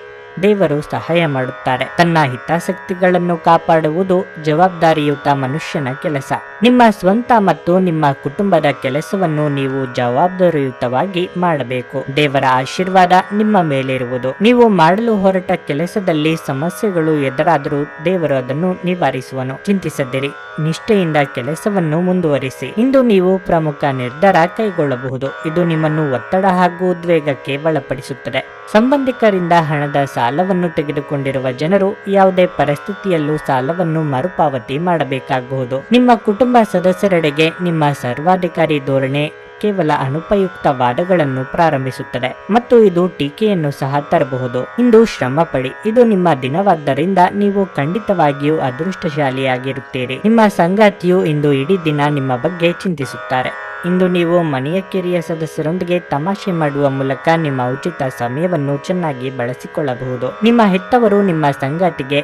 ದೇವರು ಸಹಾಯ ಮಾಡುತ್ತಾರೆ. ತನ್ನ ಹಿತಾಸಕ್ತಿಗಳನ್ನು ಕಾಪಾಡುವುದು ಜವಾಬ್ದಾರಿಯುತ ಮನುಷ್ಯನ ಕೆಲಸ. ನಿಮ್ಮ ಸ್ವಂತ ಮತ್ತು ನಿಮ್ಮ ಕುಟುಂಬದ ಕೆಲಸವನ್ನು ನೀವು ಜವಾಬ್ದಾರಿಯುತವಾಗಿ ಮಾಡಬೇಕು. ದೇವರ ಆಶೀರ್ವಾದ ನಿಮ್ಮ ಮೇಲಿರುವುದು. ನೀವು ಮಾಡಲು ಹೊರಟ ಕೆಲಸದಲ್ಲಿ ಸಮಸ್ಯೆಗಳು ಎದುರಾದರೂ ದೇವರು ಅದನ್ನು ನಿವಾರಿಸುವನು. ಚಿಂತಿಸದಿರಿ, ನಿಷ್ಠೆಯಿಂದ ಕೆಲಸವನ್ನು ಮುಂದುವರಿಸಿ. ಇಂದು ನೀವು ಪ್ರಮುಖ ನಿರ್ಧಾರ ಕೈಗೊಳ್ಳಬಹುದು. ಇದು ನಿಮ್ಮನ್ನು ಒತ್ತಡ ಹಾಗೂ ಉದ್ವೇಗಕ್ಕೆ ಒಳಪಡಿಸುತ್ತದೆ. ಸಂಬಂಧಿಕರಿಂದ ಹಣದ ಸಾಲವನ್ನು ತೆಗೆದುಕೊಂಡಿರುವ ಜನರು ಯಾವುದೇ ಪರಿಸ್ಥಿತಿಯಲ್ಲೂ ಸಾಲವನ್ನು ಮರುಪಾವತಿ ಮಾಡಬೇಕಾಗಬಹುದು. ನಿಮ್ಮ ಕುಟುಂಬ ಸದಸ್ಯರೆಡೆಗೆ ನಿಮ್ಮ ಸರ್ವಾಧಿಕಾರಿ ಧೋರಣೆ ಕೇವಲ ಅನುಪಯುಕ್ತ ವಾದಗಳನ್ನು ಪ್ರಾರಂಭಿಸುತ್ತದೆ ಮತ್ತು ಇದು ಟೀಕೆಯನ್ನು ಸಹ ತರಬಹುದು. ಇಂದು ಶ್ರಮ ಪಡಿ. ಇದು ನಿಮ್ಮ ದಿನವಾದ್ದರಿಂದ ನೀವು ಖಂಡಿತವಾಗಿಯೂ ಅದೃಷ್ಟಶಾಲಿಯಾಗಿರುತ್ತೀರಿ. ನಿಮ್ಮ ಸಂಗಾತಿಯು ಇಂದು ಇಡೀ ದಿನ ನಿಮ್ಮ ಬಗ್ಗೆ ಚಿಂತಿಸುತ್ತಾರೆ. ಇಂದು ನೀವು ಮನೆಯ ಕಿರಿಯ ಸದಸ್ಯರೊಂದಿಗೆ ತಮಾಷೆ ಮಾಡುವ ಮೂಲಕ ನಿಮ್ಮ ಉಚಿತ ಸಮಯವನ್ನು ಚೆನ್ನಾಗಿ ಬಳಸಿಕೊಳ್ಳಬಹುದು. ನಿಮ್ಮ ಹೆತ್ತವರು ನಿಮ್ಮ ಸಂಗಾತಿಗೆ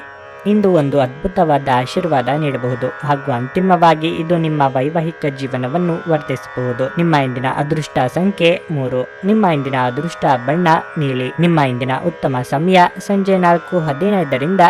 ಇಂದು ಒಂದು ಅದ್ಭುತವಾದ ಆಶೀರ್ವಾದ ನೀಡಬಹುದು ಹಾಗೂ ಅಂತಿಮವಾಗಿ ಇದು ನಿಮ್ಮ ವೈವಾಹಿಕ ಜೀವನವನ್ನು ವರ್ಧಿಸಬಹುದು. ನಿಮ್ಮ ಇಂದಿನ ಅದೃಷ್ಟ ಸಂಖ್ಯೆ 3. ನಿಮ್ಮ ಇಂದಿನ ಅದೃಷ್ಟ ಬಣ್ಣ ನೀಲಿ. ನಿಮ್ಮ ಇಂದಿನ ಉತ್ತಮ ಸಮಯ ಸಂಜೆ 4:15ರಿಂದ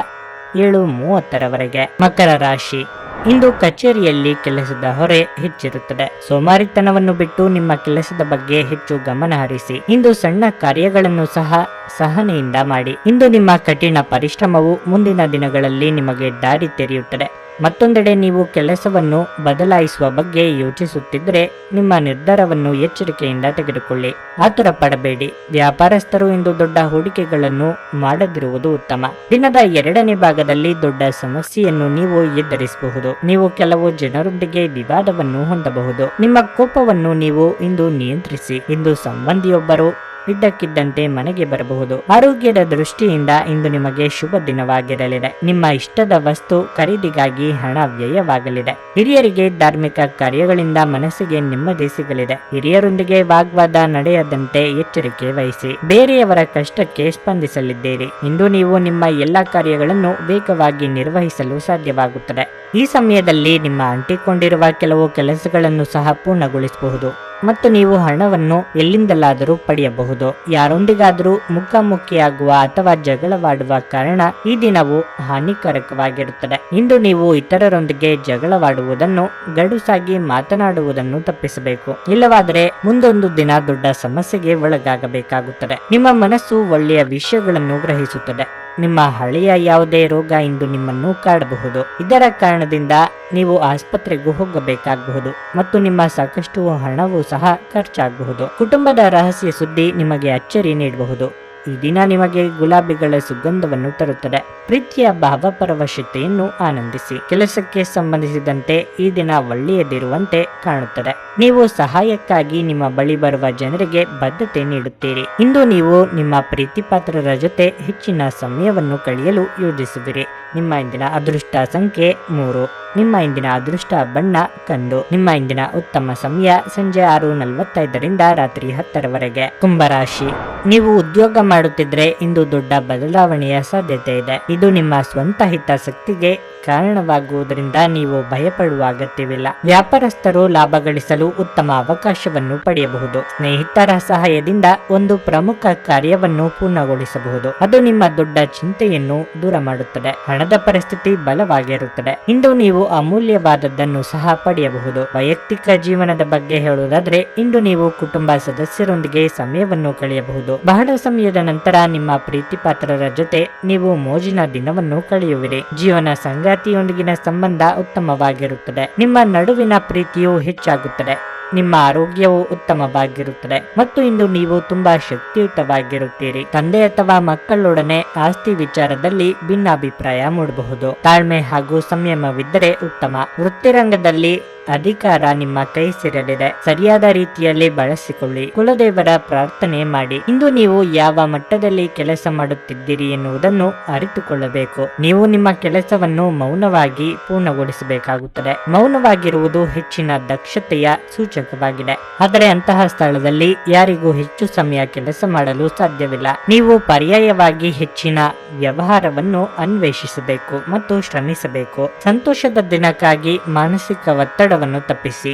7:30ರವರೆಗೆ. ಮಕರ ರಾಶಿ. ಇಂದು ಕಚೇರಿಯಲ್ಲಿ ಕೆಲಸದ ಹೊರೆ ಹೆಚ್ಚಿರುತ್ತದೆ. ಸೋಮಾರಿತನವನ್ನು ಬಿಟ್ಟು ನಿಮ್ಮ ಕೆಲಸದ ಬಗ್ಗೆ ಹೆಚ್ಚು ಗಮನ ಹರಿಸಿ. ಇಂದು ಸಣ್ಣ ಕಾರ್ಯಗಳನ್ನು ಸಹ ಸಹನೆಯಿಂದ ಮಾಡಿ. ಇಂದು ನಿಮ್ಮ ಕಠಿಣ ಪರಿಶ್ರಮವು ಮುಂದಿನ ದಿನಗಳಲ್ಲಿ ನಿಮಗೆ ದಾರಿ ತೆರೆಯುತ್ತದೆ. ಮತ್ತೊಂದೆಡೆ ನೀವು ಕೆಲಸವನ್ನು ಬದಲಾಯಿಸುವ ಬಗ್ಗೆ ಯೋಚಿಸುತ್ತಿದ್ದರೆ ನಿಮ್ಮ ನಿರ್ಧಾರವನ್ನು ಎಚ್ಚರಿಕೆಯಿಂದ ತೆಗೆದುಕೊಳ್ಳಿ. ಆತುರ ಪಡಬೇಡಿ. ವ್ಯಾಪಾರಸ್ಥರು ಇಂದು ದೊಡ್ಡ ಹೂಡಿಕೆಗಳನ್ನು ಮಾಡದಿರುವುದು ಉತ್ತಮ. ದಿನದ 2ನೇ ಭಾಗದಲ್ಲಿ ದೊಡ್ಡ ಸಮಸ್ಯೆಯನ್ನು ನೀವು ಎದುರಿಸಬಹುದು. ನೀವು ಕೆಲವು ಜನರೊಂದಿಗೆ ವಿವಾದವನ್ನು ಹೊಂದಬಹುದು. ನಿಮ್ಮ ಕೋಪವನ್ನು ನೀವು ಇಂದು ನಿಯಂತ್ರಿಸಿ. ಇಂದು ಸಂಬಂಧಿಯೊಬ್ಬರು ಇದ್ದಕ್ಕಿದ್ದಂತೆ ಮನೆಗೆ ಬರಬಹುದು. ಆರೋಗ್ಯದ ದೃಷ್ಟಿಯಿಂದ ಇಂದು ನಿಮಗೆ ಶುಭ ದಿನವಾಗಿರಲಿದೆ. ನಿಮ್ಮ ಇಷ್ಟದ ವಸ್ತು ಖರೀದಿಗಾಗಿ ಹಣ ವ್ಯಯವಾಗಲಿದೆ. ಹಿರಿಯರಿಗೆ ಧಾರ್ಮಿಕ ಕಾರ್ಯಗಳಿಂದ ಮನಸ್ಸಿಗೆ ನೆಮ್ಮದಿ ಸಿಗಲಿದೆ. ಹಿರಿಯರೊಂದಿಗೆ ವಾಗ್ವಾದ ನಡೆಯದಂತೆ ಎಚ್ಚರಿಕೆ ವಹಿಸಿ. ಬೇರೆಯವರ ಕಷ್ಟಕ್ಕೆ ಸ್ಪಂದಿಸಲಿದ್ದೀರಿ. ಇಂದು ನೀವು ನಿಮ್ಮ ಎಲ್ಲ ಕಾರ್ಯಗಳನ್ನು ವೇಗವಾಗಿ ನಿರ್ವಹಿಸಲು ಸಾಧ್ಯವಾಗುತ್ತದೆ. ಈ ಸಮಯದಲ್ಲಿ ನಿಮ್ಮ ಅಂಟಿಕೊಂಡಿರುವ ಕೆಲವು ಕೆಲಸಗಳನ್ನು ಸಹ ಪೂರ್ಣಗೊಳಿಸಬಹುದು ಮತ್ತು ನೀವು ಹಣವನ್ನು ಎಲ್ಲಿಂದಲಾದರೂ ಪಡೆಯಬಹುದು. ಯಾರೊಂದಿಗಾದರೂ ಮುಖಾಮುಖಿಯಾಗುವ ಅಥವಾ ಜಗಳವಾಡುವ ಕಾರಣ ಈ ದಿನವು ಹಾನಿಕಾರಕವಾಗಿರುತ್ತದೆ. ಇಂದು ನೀವು ಇತರರೊಂದಿಗೆ ಜಗಳವಾಡುವುದನ್ನು, ಗಡುಸಾಗಿ ಮಾತನಾಡುವುದನ್ನು ತಪ್ಪಿಸಬೇಕು. ಇಲ್ಲವಾದರೆ ಮುಂದೊಂದು ದಿನ ದೊಡ್ಡ ಸಮಸ್ಯೆಗೆ ಒಳಗಾಗಬೇಕಾಗುತ್ತದೆ. ನಿಮ್ಮ ಮನಸ್ಸು ಒಳ್ಳೆಯ ವಿಷಯಗಳನ್ನು ಗ್ರಹಿಸುತ್ತದೆ. ನಿಮ್ಮ ಹಳೆಯ ಯಾವುದೇ ರೋಗ ಇಂದು ನಿಮ್ಮನ್ನು ಕಾಡಬಹುದು. ಇದರ ಕಾರಣದಿಂದ ನೀವು ಆಸ್ಪತ್ರೆಗೂ ಹೋಗಬೇಕಾಗಬಹುದು ಮತ್ತು ನಿಮ್ಮ ಸಾಕಷ್ಟು ಹಣವೂ ಸಹ ಖರ್ಚಾಗಬಹುದು. ಕುಟುಂಬದ ರಹಸ್ಯ ಸುದ್ದಿ ನಿಮಗೆ ಅಚ್ಚರಿ ನೀಡಬಹುದು. ಈ ದಿನ ನಿಮಗೆ ಗುಲಾಬಿಗಳ ಸುಗಂಧವನ್ನು ತರುತ್ತದೆ. ಪ್ರೀತಿಯ ಭಾವಪರವಶತೆಯನ್ನು ಆನಂದಿಸಿ. ಕೆಲಸಕ್ಕೆ ಸಂಬಂಧಿಸಿದಂತೆ ಈ ದಿನ ಒಳ್ಳೆಯದಿರುವಂತೆ ಕಾಣುತ್ತದೆ. ನೀವು ಸಹಾಯಕ್ಕಾಗಿ ನಿಮ್ಮ ಬಳಿ ಬರುವ ಜನರಿಗೆ ಬದ್ಧತೆ ನೀಡುತ್ತೀರಿ. ಇಂದು ನೀವು ನಿಮ್ಮ ಪ್ರೀತಿಪಾತ್ರರ ಜೊತೆ ಹೆಚ್ಚಿನ ಸಮಯವನ್ನು ಕಳೆಯಲು ಯೋಜಿಸುವಿರಿ. ನಿಮ್ಮ ಇಂದಿನ ಅದೃಷ್ಟ ಸಂಖ್ಯೆ 3. ನಿಮ್ಮ ಇಂದಿನ ಅದೃಷ್ಟ ಬಣ್ಣ ಕಂದು. ನಿಮ್ಮ ಇಂದಿನ ಉತ್ತಮ ಸಮಯ ಸಂಜೆ 6:45ರಿಂದ ರಾತ್ರಿ 10ರವರೆಗೆ. ಕುಂಭರಾಶಿ. ನೀವು ಉದ್ಯೋಗ ಮಾಡುತ್ತಿದ್ರೆ ಇಂದು ದೊಡ್ಡ ಬದಲಾವಣೆಯ ಸಾಧ್ಯತೆ ಇದೆ. ಇದು ನಿಮ್ಮ ಸ್ವಂತ ಹಿತಾಸಕ್ತಿಗೆ ಕಾರಣವಾಗುವುದರಿಂದ ನೀವು ಭಯಪಡುವ ಅಗತ್ಯವಿಲ್ಲ. ವ್ಯಾಪಾರಸ್ಥರು ಲಾಭ ಗಳಿಸಲು ಉತ್ತಮ ಅವಕಾಶವನ್ನು ಪಡೆಯಬಹುದು. ಸ್ನೇಹಿತರ ಸಹಾಯದಿಂದ ಒಂದು ಪ್ರಮುಖ ಕಾರ್ಯವನ್ನು ಪೂರ್ಣಗೊಳಿಸಬಹುದು. ಅದು ನಿಮ್ಮ ದೊಡ್ಡ ಚಿಂತೆಯನ್ನು ದೂರ ಮಾಡುತ್ತದೆ. ಹಣದ ಪರಿಸ್ಥಿತಿ ಬಲವಾಗಿರುತ್ತದೆ. ಇಂದು ನೀವು ಅಮೂಲ್ಯವಾದದ್ದನ್ನು ಸಹ ಪಡೆಯಬಹುದು. ವೈಯಕ್ತಿಕ ಜೀವನದ ಬಗ್ಗೆ ಹೇಳುವುದಾದ್ರೆ ಇಂದು ನೀವು ಕುಟುಂಬ ಸದಸ್ಯರೊಂದಿಗೆ ಸಮಯವನ್ನು ಕಳೆಯಬಹುದು. ಬಹಳ ಸಮಯದ ನಂತರ ನಿಮ್ಮ ಪ್ರೀತಿಪಾತ್ರರ ಜೊತೆ ನೀವು ಮೋಜಿನ ದಿನವನ್ನು ಕಳೆಯುವಿರಿ. ಜೀವನ ಸಂಗಾತಿಯೊಂದಿಗಿನ ಸಂಬಂಧ ಉತ್ತಮವಾಗಿರುತ್ತದೆ. ನಿಮ್ಮ ನಡುವಿನ ಪ್ರೀತಿಯು ಹೆಚ್ಚಾಗುತ್ತದೆ. ನಿಮ್ಮ ಆರೋಗ್ಯವು ಉತ್ತಮವಾಗಿರುತ್ತದೆ ಮತ್ತು ಇಂದು ನೀವು ತುಂಬಾ ಶಕ್ತಿಯುತವಾಗಿರುತ್ತೀರಿ. ತಂದೆ ಅಥವಾ ಮಕ್ಕಳೊಡನೆ ಆಸ್ತಿ ವಿಚಾರದಲ್ಲಿ ಭಿನ್ನಾಭಿಪ್ರಾಯ ಮೂಡಬಹುದು. ತಾಳ್ಮೆ ಹಾಗೂ ಸಂಯಮವಿದ್ದರೆ ಉತ್ತಮ. ವೃತ್ತಿರಂಗದಲ್ಲಿ ಅಧಿಕಾರ ನಿಮ್ಮ ಕೈ ಸೇರಲಿದೆ. ಸರಿಯಾದ ರೀತಿಯಲ್ಲಿ ಬಳಸಿಕೊಳ್ಳಿ. ಕುಲದೇವರ ಪ್ರಾರ್ಥನೆ ಮಾಡಿ. ಇಂದು ನೀವು ಯಾವ ಮಟ್ಟದಲ್ಲಿ ಕೆಲಸ ಮಾಡುತ್ತಿದ್ದೀರಿ ಎನ್ನುವುದನ್ನು ಅರಿತುಕೊಳ್ಳಬೇಕು. ನೀವು ನಿಮ್ಮ ಕೆಲಸವನ್ನು ಮೌನವಾಗಿ ಪೂರ್ಣಗೊಳಿಸಬೇಕಾಗುತ್ತದೆ. ಮೌನವಾಗಿರುವುದು ಹೆಚ್ಚಿನ ದಕ್ಷತೆಯ ಸೂಚಕವಾಗಿದೆ. ಆದರೆ ಅಂತಹ ಸ್ಥಳದಲ್ಲಿ ಯಾರಿಗೂ ಹೆಚ್ಚು ಸಮಯ ಕೆಲಸ ಮಾಡಲು ಸಾಧ್ಯವಿಲ್ಲ. ನೀವು ಪರ್ಯಾಯವಾಗಿ ಹೆಚ್ಚಿನ ವ್ಯವಹಾರವನ್ನು ಅನ್ವೇಷಿಸಬೇಕು ಮತ್ತು ಶ್ರಮಿಸಬೇಕು. ಸಂತೋಷದ ದಿನಕ್ಕಾಗಿ ಮಾನಸಿಕ ಒತ್ತಡವನ್ನು ತಪ್ಪಿಸಿ.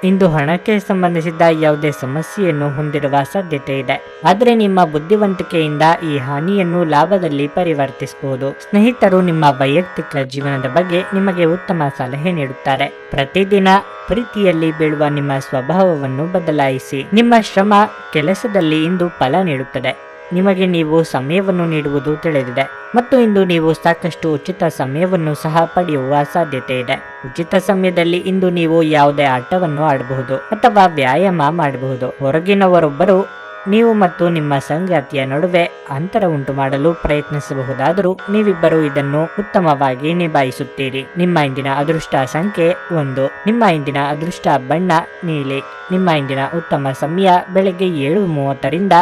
ಇಂದು ಹಣಕ್ಕೆ ಸಂಬಂಧಿಸಿದ ಯಾವುದೇ ಸಮಸ್ಯೆಯನ್ನು ಹೊಂದಿರುವ ಸಾಧ್ಯತೆ ಇದೆ. ಆದರೆ ನಿಮ್ಮ ಬುದ್ಧಿವಂತಿಕೆಯಿಂದ ಈ ಹಾನಿಯನ್ನು ಲಾಭದಲ್ಲಿ ಪರಿವರ್ತಿಸಬಹುದು. ಸ್ನೇಹಿತರು ನಿಮ್ಮ ವೈಯಕ್ತಿಕ ಜೀವನದ ಬಗ್ಗೆ ನಿಮಗೆ ಉತ್ತಮ ಸಲಹೆ ನೀಡುತ್ತಾರೆ. ಪ್ರತಿದಿನ ಪ್ರೀತಿಯಲ್ಲಿ ಬೀಳುವ ನಿಮ್ಮ ಸ್ವಭಾವವನ್ನು ಬದಲಾಯಿಸಿ. ನಿಮ್ಮ ಶ್ರಮ ಕೆಲಸದಲ್ಲಿ ಇಂದು ಫಲ ನೀಡುತ್ತದೆ. ನಿಮಗೆ ನೀವು ಸಮಯವನ್ನು ನೀಡುವುದು ತಿಳಿದಿದೆ ಮತ್ತು ಇಂದು ನೀವು ಸಾಕಷ್ಟು ಉಚಿತ ಸಮಯವನ್ನು ಸಹ ಪಡೆಯುವ ಸಾಧ್ಯತೆ ಇದೆ. ಉಚಿತ ಸಮಯದಲ್ಲಿ ಇಂದು ನೀವು ಯಾವುದೇ ಆಟವನ್ನು ಆಡಬಹುದು ಅಥವಾ ವ್ಯಾಯಾಮ ಮಾಡಬಹುದು. ಹೊರಗಿನವರೊಬ್ಬರು ನೀವು ಮತ್ತು ನಿಮ್ಮ ಸಂಗಾತಿಯ ನಡುವೆ ಅಂತರ ಉಂಟು ಮಾಡಲು ಪ್ರಯತ್ನಿಸಬಹುದಾದರೂ ನೀವಿಬ್ಬರು ಇದನ್ನು ಉತ್ತಮವಾಗಿ ನಿಭಾಯಿಸುತ್ತೀರಿ. ನಿಮ್ಮ ಇಂದಿನ ಅದೃಷ್ಟ ಸಂಖ್ಯೆ 1. ನಿಮ್ಮ ಇಂದಿನ ಅದೃಷ್ಟ ಬಣ್ಣ ನೀಲಿ. ನಿಮ್ಮ ಇಂದಿನ ಉತ್ತಮ ಸಮಯ ಬೆಳಗ್ಗೆ 7:30ರಿಂದ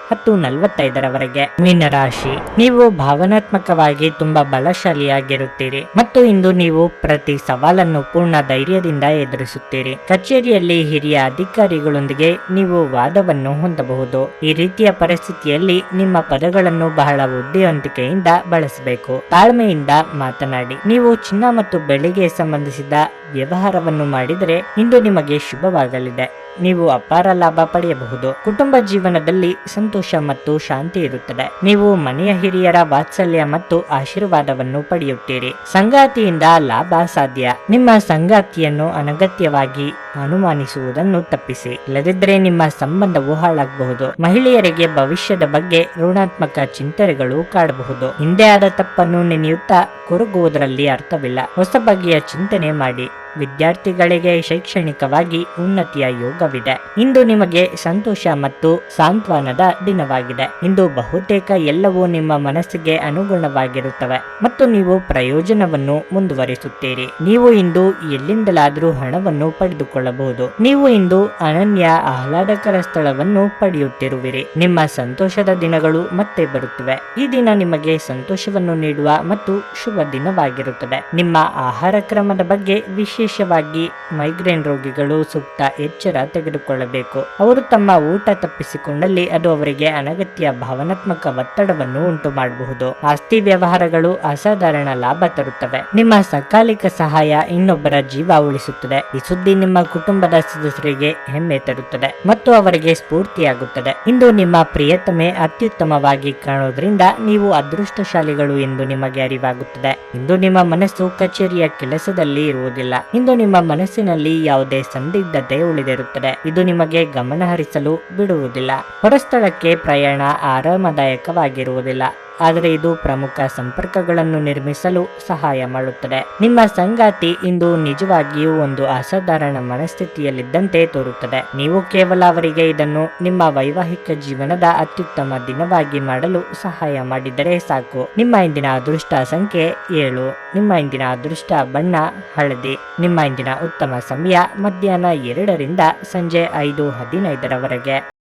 10:45ರವರೆಗೆ. ಮೀನರಾಶಿ, ನೀವು ಭಾವನಾತ್ಮಕವಾಗಿ ತುಂಬಾ ಬಲಶಾಲಿಯಾಗಿರುತ್ತೀರಿ ಮತ್ತು ಇಂದು ನೀವು ಪ್ರತಿ ಸವಾಲನ್ನು ಪೂರ್ಣ ಧೈರ್ಯದಿಂದ ಎದುರಿಸುತ್ತೀರಿ. ಕಚೇರಿಯಲ್ಲಿ ಹಿರಿಯ ಅಧಿಕಾರಿಗಳೊಂದಿಗೆ ನೀವು ವಾದವನ್ನು ಹೊಂದಬಹುದು. ಈ ರೀತಿಯ ಪರಿಸ್ಥಿತಿಯಲ್ಲಿ ನಿಮ್ಮ ಪದಗಳನ್ನು ಬಹಳ ಬುದ್ಧಿವಂತಿಕೆಯಿಂದ ಬಳಸಬೇಕು. ತಾಳ್ಮೆಯಿಂದ ಮಾತನಾಡಿ. ನೀವು ಚಿನ್ನ ಮತ್ತು ಬೆಳ್ಳಿಗೆ ಸಂಬಂಧಿಸಿದ ವ್ಯವಹಾರವನ್ನು ಮಾಡಿದರೆ ಇಂದು ನಿಮಗೆ ಶುಭವಾಗಲಿದೆ. ನೀವು ಅಪಾರ ಲಾಭ ಪಡೆಯಬಹುದು. ಕುಟುಂಬ ಜೀವನದಲ್ಲಿ ಸಂತೋಷ ಮತ್ತು ಶಾಂತಿ ಇರುತ್ತದೆ. ನೀವು ಮನೆಯ ಹಿರಿಯರ ವಾತ್ಸಲ್ಯ ಮತ್ತು ಆಶೀರ್ವಾದವನ್ನು ಪಡೆಯುತ್ತೀರಿ. ಸಂಗಾತಿಯಿಂದ ಲಾಭ ಸಾಧ್ಯ. ನಿಮ್ಮ ಸಂಗಾತಿಯನ್ನು ಅನಗತ್ಯವಾಗಿ ಅನುಮಾನಿಸುವುದನ್ನು ತಪ್ಪಿಸಿ. ಇಲ್ಲದಿದ್ದರೆ ನಿಮ್ಮ ಸಂಬಂಧವು ಹಾಳಾಗಬಹುದು. ಮಹಿಳೆಯರಿಗೆ ಭವಿಷ್ಯದ ಬಗ್ಗೆ ಋಣಾತ್ಮಕ ಚಿಂತನೆಗಳು ಕಾಡಬಹುದು. ಹಿಂದೆ ಆದ ತಪ್ಪನ್ನು ನೆನೆಯುತ್ತಾ ಕೊರಗುವುದರಲ್ಲಿ ಅರ್ಥವಿಲ್ಲ. ಹೊಸ ಬಗೆಯ ಚಿಂತನೆ ಮಾಡಿ. ವಿದ್ಯಾರ್ಥಿಗಳಿಗೆ ಶೈಕ್ಷಣಿಕವಾಗಿ ಉನ್ನತಿಯ ಯೋಗವಿದೆ. ಇಂದು ನಿಮಗೆ ಸಂತೋಷ ಮತ್ತು ಸಾಂತ್ವನದ ದಿನವಾಗಿದೆ. ಇಂದು ಬಹುತೇಕ ಎಲ್ಲವೂ ನಿಮ್ಮ ಮನಸ್ಸಿಗೆ ಅನುಗುಣವಾಗಿರುತ್ತವೆ ಮತ್ತು ನೀವು ಪ್ರಯೋಜನವನ್ನು ಮುಂದುವರಿಸುತ್ತೀರಿ. ನೀವು ಇಂದು ಎಲ್ಲಿಂದಲಾದರೂ ಹಣವನ್ನು ಪಡೆದುಕೊಳ್ಳಬಹುದು. ನೀವು ಇಂದು ಅನನ್ಯ ಆಹ್ಲಾದಕರ ಸ್ಥಳವನ್ನು ಪಡೆಯುತ್ತಿರುವಿರಿ. ನಿಮ್ಮ ಸಂತೋಷದ ದಿನಗಳು ಮತ್ತೆ ಬರುತ್ತಿವೆ. ಈ ದಿನ ನಿಮಗೆ ಸಂತೋಷವನ್ನು ನೀಡುವ ಮತ್ತು ಶುಭ ದಿನವಾಗಿರುತ್ತದೆ. ನಿಮ್ಮ ಆಹಾರ ಕ್ರಮದ ಬಗ್ಗೆ ವಿಶೇಷವಾಗಿ ಮೈಗ್ರೇನ್ ರೋಗಿಗಳು ಸೂಕ್ತ ಎಚ್ಚರ ತೆಗೆದುಕೊಳ್ಳಬೇಕು. ಅವರು ತಮ್ಮ ಊಟ ತಪ್ಪಿಸಿಕೊಂಡಲ್ಲಿ ಅದು ಅವರಿಗೆ ಅನಗತ್ಯ ಭಾವನಾತ್ಮಕ ಒತ್ತಡವನ್ನು ಉಂಟು ಮಾಡಬಹುದು. ಆಸ್ತಿ ವ್ಯವಹಾರಗಳು ಅಸಾಧಾರಣ ಲಾಭ ತರುತ್ತವೆ. ನಿಮ್ಮ ಸಕಾಲಿಕ ಸಹಾಯ ಇನ್ನೊಬ್ಬರ ಜೀವ ಉಳಿಸುತ್ತದೆ. ಈ ಸುದ್ದಿ ನಿಮ್ಮ ಕುಟುಂಬದ ಸದಸ್ಯರಿಗೆ ಹೆಮ್ಮೆ ತರುತ್ತದೆ ಮತ್ತು ಅವರಿಗೆ ಸ್ಫೂರ್ತಿಯಾಗುತ್ತದೆ. ಇಂದು ನಿಮ್ಮ ಪ್ರಿಯತಮೆ ಅತ್ಯುತ್ತಮವಾಗಿ ಕಾಣುವುದರಿಂದ ನೀವು ಅದೃಷ್ಟಶಾಲಿಗಳು ಎಂದು ನಿಮಗೆ ಅರಿವಾಗುತ್ತದೆ. ಇಂದು ನಿಮ್ಮ ಮನಸ್ಸು ಕಚೇರಿಯ ಕೆಲಸದಲ್ಲಿ ಇರುವುದಿಲ್ಲ. ಇಂದು ನಿಮ್ಮ ಮನಸ್ಸಿನಲ್ಲಿ ಯಾವುದೇ ಸಂದಿಗ್ಧತೆ ಉಳಿದಿರುತ್ತದೆ. ಇದು ನಿಮಗೆ ಗಮನ ಹರಿಸಲು ಬಿಡುವುದಿಲ್ಲ. ಹೊರಸ್ಥಳಕ್ಕೆ ಪ್ರಯಾಣ ಆರಾಮದಾಯಕವಾಗಿರುವುದಿಲ್ಲ, ಆದರೆ ಇದು ಪ್ರಮುಖ ಸಂಪರ್ಕಗಳನ್ನು ನಿರ್ಮಿಸಲು ಸಹಾಯ ಮಾಡುತ್ತದೆ. ನಿಮ್ಮ ಸಂಗಾತಿ ಇಂದು ನಿಜವಾಗಿಯೂ ಒಂದು ಅಸಾಧಾರಣ ಮನಸ್ಥಿತಿಯಲ್ಲಿದ್ದಂತೆ ತೋರುತ್ತದೆ. ನೀವು ಕೇವಲ ಅವರಿಗೆ ಇದನ್ನು ನಿಮ್ಮ ವೈವಾಹಿಕ ಜೀವನದ ಅತ್ಯುತ್ತಮ ದಿನವಾಗಿ ಮಾಡಲು ಸಹಾಯ ಮಾಡಿದರೆ ಸಾಕು. ನಿಮ್ಮ ಇಂದಿನ ಅದೃಷ್ಟ ಸಂಖ್ಯೆ 7. ನಿಮ್ಮ ಇಂದಿನ ಅದೃಷ್ಟ ಬಣ್ಣ ಹಳದಿ. ನಿಮ್ಮ ಇಂದಿನ ಉತ್ತಮ ಸಮಯ ಮಧ್ಯಾಹ್ನ 2ರಿಂದ ಸಂಜೆ 5:15ರವರೆಗೆ.